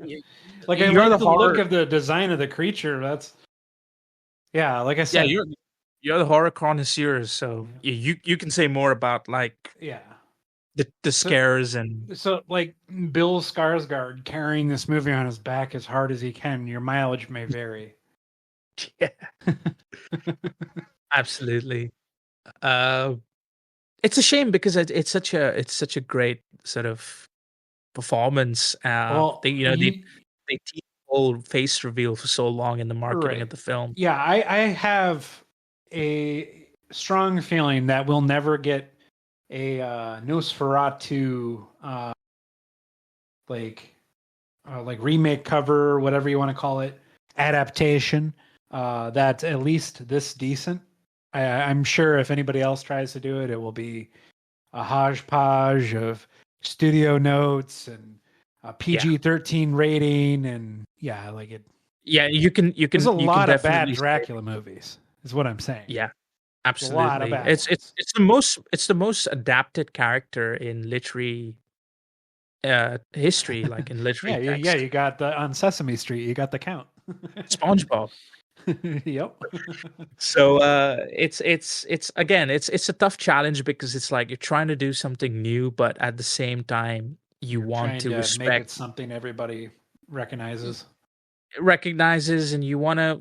Like I you're like the the look horror. of the design of the creature. That's yeah, like I Yeah, said. you're the horror connoisseurs, so Yeah. you can say more about like Yeah. the So scares and so like Bill Skarsgård carrying this movie on his back as hard as he can, your mileage may vary. yeah, absolutely. Uh, it's a shame because it's such a great sort of performance. They Well, you know they tease the whole face reveal for so long in the marketing of right. the film. Yeah, I have a strong feeling that we'll never get a Nosferatu like like remake cover, whatever you want to call it, adaptation that's at least this decent. I'm sure if anybody else tries to do it, it will be a hodgepodge of studio notes and a Yeah. PG-13 rating, and yeah, like it. Yeah, you can There's a you can lot of bad definitely say, Dracula movies, is what I'm saying. yeah, There's a lot of absolutely. bad ones. It's the most adapted character in literary history, like in Yeah, literary yeah, text. you got the on Sesame Street, you got the count. SpongeBob. Yep. So it's again it's a tough challenge because it's like you're trying to do something new, but at the same time you You're want trying to to make it respect something everybody recognizes. recognizes and you wanna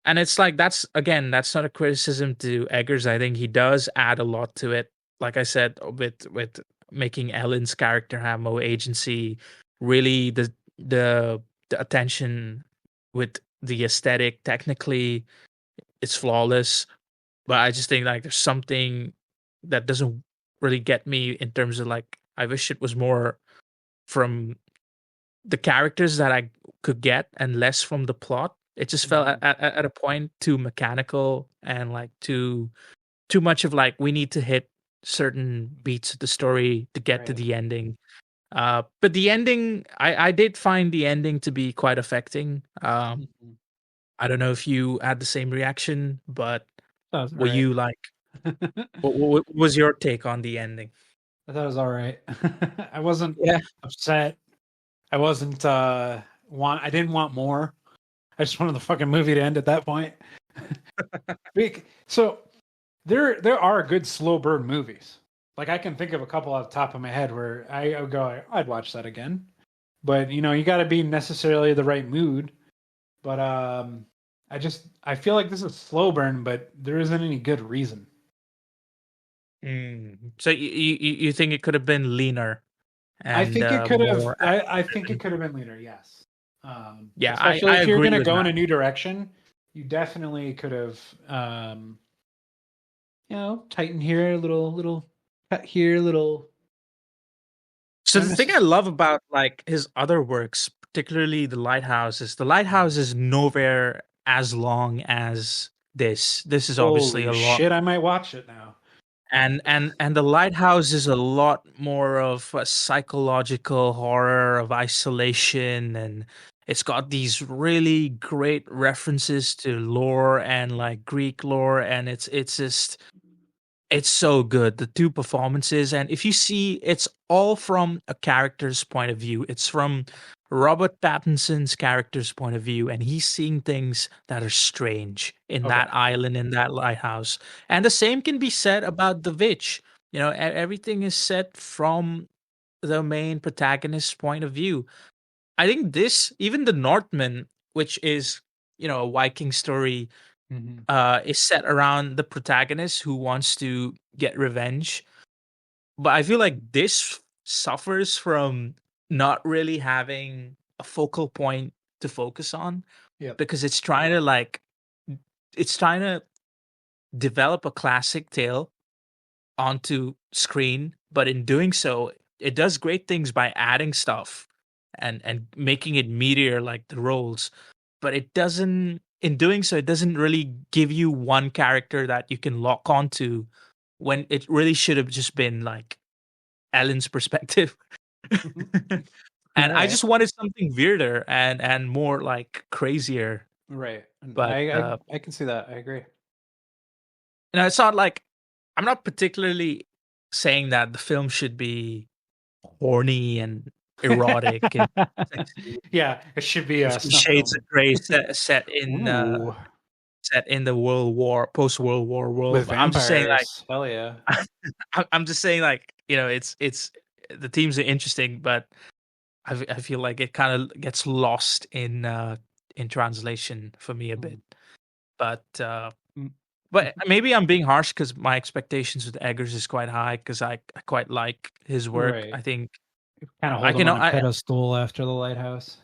and it's like that's again that's not a criticism to Eggers. I think he does add a lot to it. Like I said, with making Ellen's character have more agency, really the attention with the aesthetic technically it's flawless. But I just think like there's something that doesn't really get me in terms of like I wish it was more from the characters that I could get and less from the plot. It just felt Mhm. at a point too mechanical and like too much of like we need to hit certain beats of the story to get to Right. the ending. But the ending, I did find the ending to be quite affecting. Mhm. I don't know if you had the same reaction, but That was all were right. you like, I what was your take on the ending? thought it was all right. I wasn't Yeah. upset. I wasn't I didn't want more. I just wanted the fucking movie to end at that point. So there are good slow burn movies. Like I can think of a couple off the top of my head where I would go, I'd watch that again. But you got to be necessarily the right mood. But I feel like this is slow burn, but there isn't any good reason. So you think it could have been leaner I and think it could have. more action I think it driven? could have been leaner. Yes. Yeah, Especially I if you're agree gonna with go in that. a new direction, you definitely could have. Tighten here, little cut here, little. So Not the thing I necessarily. love about like his other works, particularly The Lighthouse, is The Lighthouse is nowhere as long as this. This is obviously Holy a lot, shit! I might watch it now. and The Lighthouse is a lot more of a psychological horror of isolation, and it's got these really great references to lore and like Greek lore, and it's just it's so good, the 2 performances, and if you see, it's all from a character's point of view. It's from Robert Pattinson's character's point of view, and he's seeing things that are strange in Okay. that island, in that lighthouse. And the same can be said about The Witch. Everything is set from the main protagonist's point of view. I think this, even The Northman, which is, a Viking story Hmm. is set around the protagonist who wants to get revenge. But I feel like this suffers from not really having a focal point to focus on Yep. because it's trying to develop a classic tale onto screen, but in doing so, it does great things by adding stuff and making it meatier like the roles. But it doesn't in doing so, it doesn't really give you one character that you can lock onto when it really should have just been like Ellen's perspective. All And I right. just wanted something weirder and more like crazier. Right. And But I can see that. I agree. it's not like I'm not particularly saying that the film should be horny and erotic and sexy. Yeah, it should be There's a some snuff shades film. of gray set in the World War, post-World War world. With But I'm just saying, like, vampires. Hell yeah. I'm just saying, like, it's the themes are interesting, but I feel like it kind of gets lost in translation for me a bit. But Mm. but maybe I'm being harsh because my expectations with Eggers is quite high because I quite like his work. Right. I think Kind of I hold him can on a I pedestal after the lighthouse.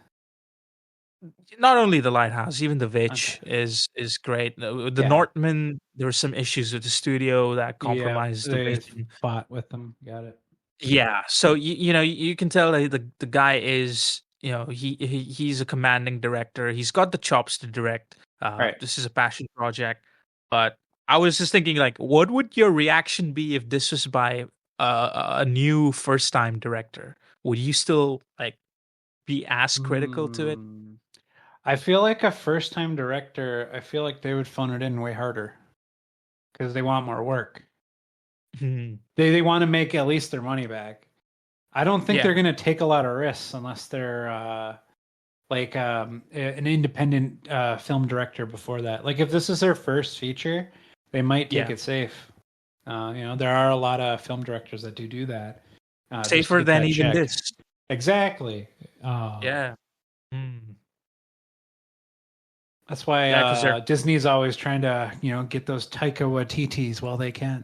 not only the Lighthouse, even the Okay. Witch is great. The Yeah. Northman, there were some issues with the studio that Yeah. compromised the They vision. fought with them. Got it. Yeah, so you can tell that the guy is he's a commanding director. He's got the chops to direct. Right. This is a passion project, but I was just thinking like, what would your reaction be if this was by a new first time director, would you still like be as critical to it? Hmm. I feel like a first time director, I feel like they would phone it in way harder because they want more work. Hmm. They want to make at least their money back. I don't think they're Yeah. going to take a lot of risks unless they're like an independent film director before that. Like if this is their first feature, they might take Yeah. it safe. There are a lot of film directors that do that just to Safer get than that even check. this. Exactly. Yeah. Mm. That's why Yeah, because they're Disney's always trying to, get those Taika Waititis while they can.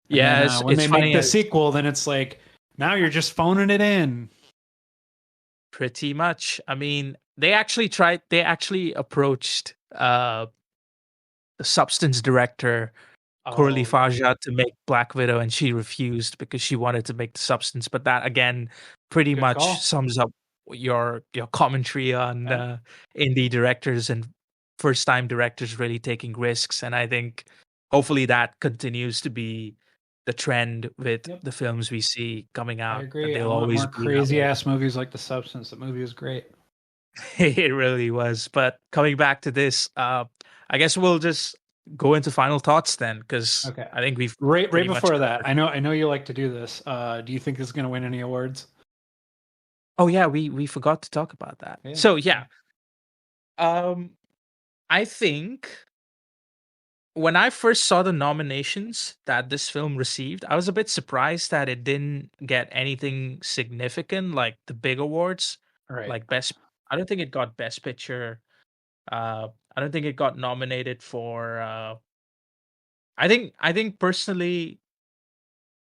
And then yeah, when it's they make funny the as sequel, then it's like, now you're just phoning it in. pretty much. I mean, they actually approached the Substance director Coralie Oh, Faja to make Black Widow, and she refused because she wanted to make the Substance. But that again pretty good much call. sums up your commentary on Yeah. indie directors and first time directors really taking risks. And I think hopefully that continues to be the trend with Yep. the films we see coming I out. That agree. I they'll want always more be that crazy way. ass movies like The Substance. That movie was great. It really was. But coming back to this, I guess we'll just go into final thoughts then, because Okay. I think we've Right pretty much before that, covered. I know you like to do this. Do you think this is going to win any awards? Oh yeah, we forgot to talk about that. Yeah. So yeah, um, I think when I first saw the nominations that this film received, I was a bit surprised that it didn't get anything significant like the big awards, All right. like best. I don't think it got best picture. I don't think it got nominated for. I think personally,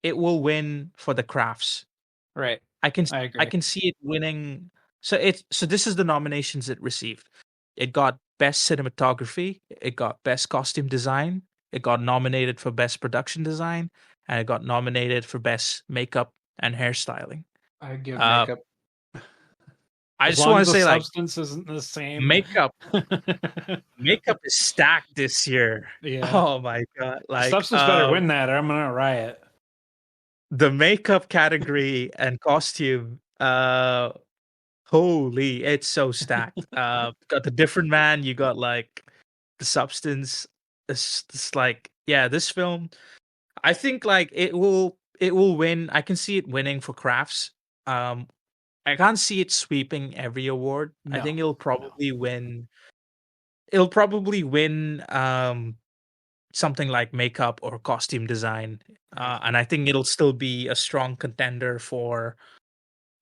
it will win for the crafts. Right. I I agree. can see it winning. So this is the nominations it received. It got best cinematography, it got best costume design, it got nominated for best production design, and it got nominated for best makeup and hairstyling. I give Uh, makeup I as just long want as to the say, like, substance isn't the same. makeup makeup is stacked this year. Yeah. Oh my god! The Like, substance better win that, or I'm gonna riot. the makeup category and costume. Holy, it's so stacked. Got the different man, you got like the substance. It's like, yeah, this film, I think like it will win. I can see it winning for crafts. Um, I can't see it sweeping every award. I No, think it'll no. probably win. It'll probably win something like makeup or costume design. Right. And I think it'll still be a strong contender for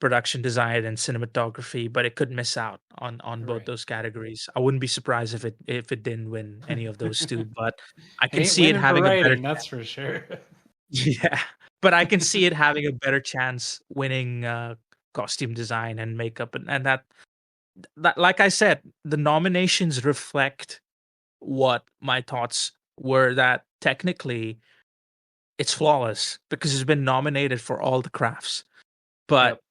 production design and cinematography, but it could miss out on both Right. those categories. I wouldn't be surprised if it didn't win any of those two, but I It can ain't see it winning for having a better writing, that's for sure. yeah, but I can see it having a better chance winning costume design and makeup, and that like I said, the nominations reflect what my thoughts were, that technically it's flawless because it's been nominated for all the crafts, but Yep.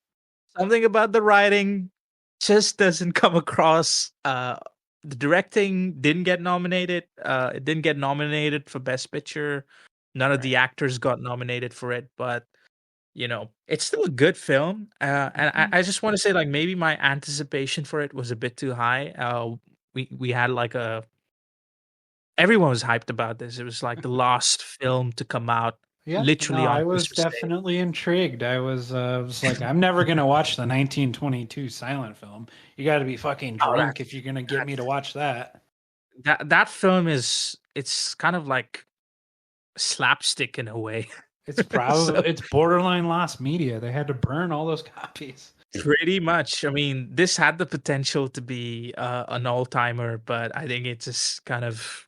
something about the writing just doesn't come across. The directing didn't get nominated. It didn't get nominated for Best Picture. None of Right. the actors got nominated for it, but it's still a good film. And I, Mhm. I just want to say, like, maybe my anticipation for it was a bit too high. We had like a everyone was hyped about this. It was like the last film to come out, Yeah, no, literally on I was Christmas Day. definitely intrigued. I was like, I'm never gonna watch the 1922 silent film. You got to be fucking Oh, drunk if you're gonna get me to watch that. that film is it's kind of like slapstick in a way. It's So probably it's borderline lost media. They had to burn all those copies. pretty much. I mean, this had the potential to be an all timer, but I think it just kind of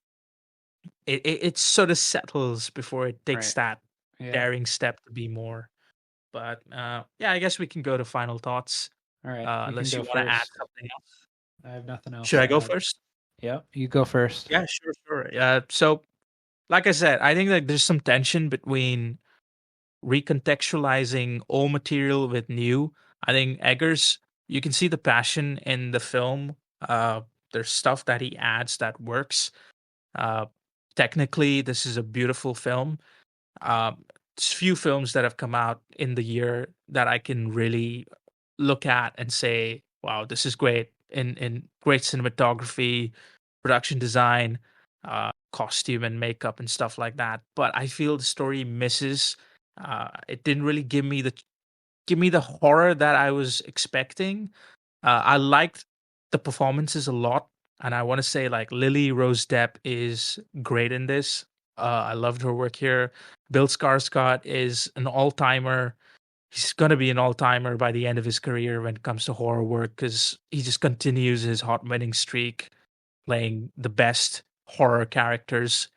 it sort of settles before it takes Right. that Yeah. daring step to be more. But yeah, I guess we can go to final thoughts. All right. You can Unless you go want to add first. something else. I have nothing else Should to I go add. first? Yep. You go first. Yeah, sure, sure. So like I said, I think like there's some tension between recontextualizing old material with new. I think Eggers, you can see the passion in the film. There's stuff that he adds that works. Uh, Technically, this is a beautiful film. Um, few films that have come out in the year that I can really look at and say, "Wow, this is great!" In great cinematography, production design, costume and makeup and stuff like that. But I feel the story misses. It didn't really give me the horror that I was expecting. I liked the performances a lot, and I want to say like Lily Rose Depp is great in this. I loved her work here. Bill Skarsgård is an all timer. He's gonna be an all timer by the end of his career when it comes to horror work because he just continues his hot winning streak, playing the best horror characters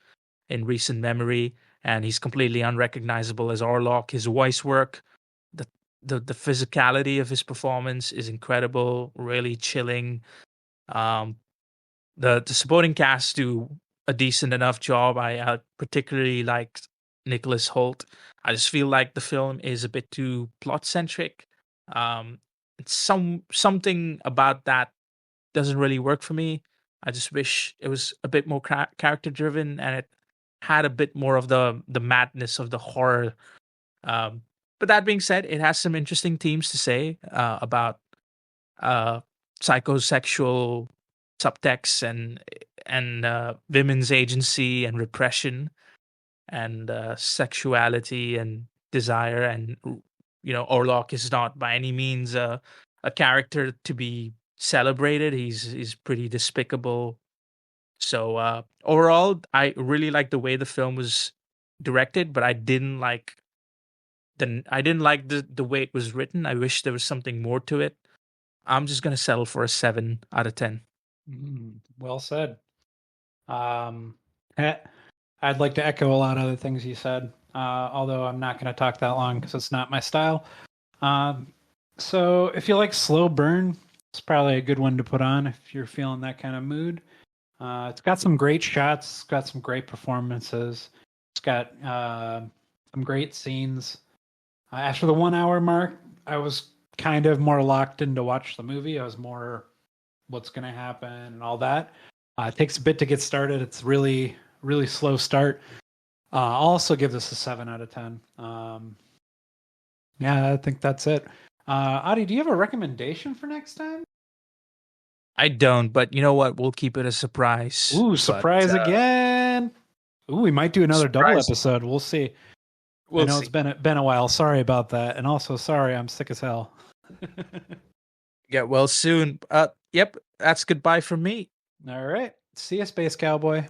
in recent memory, and he's completely unrecognizable as Orlok. His voice work, the the physicality of his performance is incredible, really chilling. Um, the supporting cast do a decent enough job. I particularly liked Nicholas Holt. I just feel like the film is a bit too plot centric. It's something about that doesn't really work for me. I just wish it was a bit more character driven and it had a bit more of the madness of the horror. Um, but that being said, it has some interesting themes to say about uh, psychosexual subtext and women's agency and repression and sexuality and desire and Orlok is not by any means a character to be celebrated. He's pretty despicable. So overall, I really like the way the film was directed, but I didn't like the way it was written. I wish there was something more to it. I'm just gonna settle for a 7 out of 10. Well said. I'd like to echo a lot of other things you said, although I'm not going to talk that long because it's not my style. So if you like slow burn, it's probably a good one to put on if you're feeling that kind of mood. It's got some great shots. It's got some great performances. It's got some great scenes. After the 1 hour mark, I was kind of more locked in to watch the movie. I was more what's going to happen and all that. It takes a bit to get started. It's really slow start. I'll also give this a 7 out of 10. Yeah, I think that's it. Adi, do you have a recommendation for next time? I don't, but you know what? We'll keep it a surprise. Ooh, surprise again! Ooh, we might do another double episode. We'll see. I know it's been a while. Sorry about that, and also sorry, I'm sick as hell. Get well soon. Yep, that's goodbye from me. All right. See ya, Space Cowboy.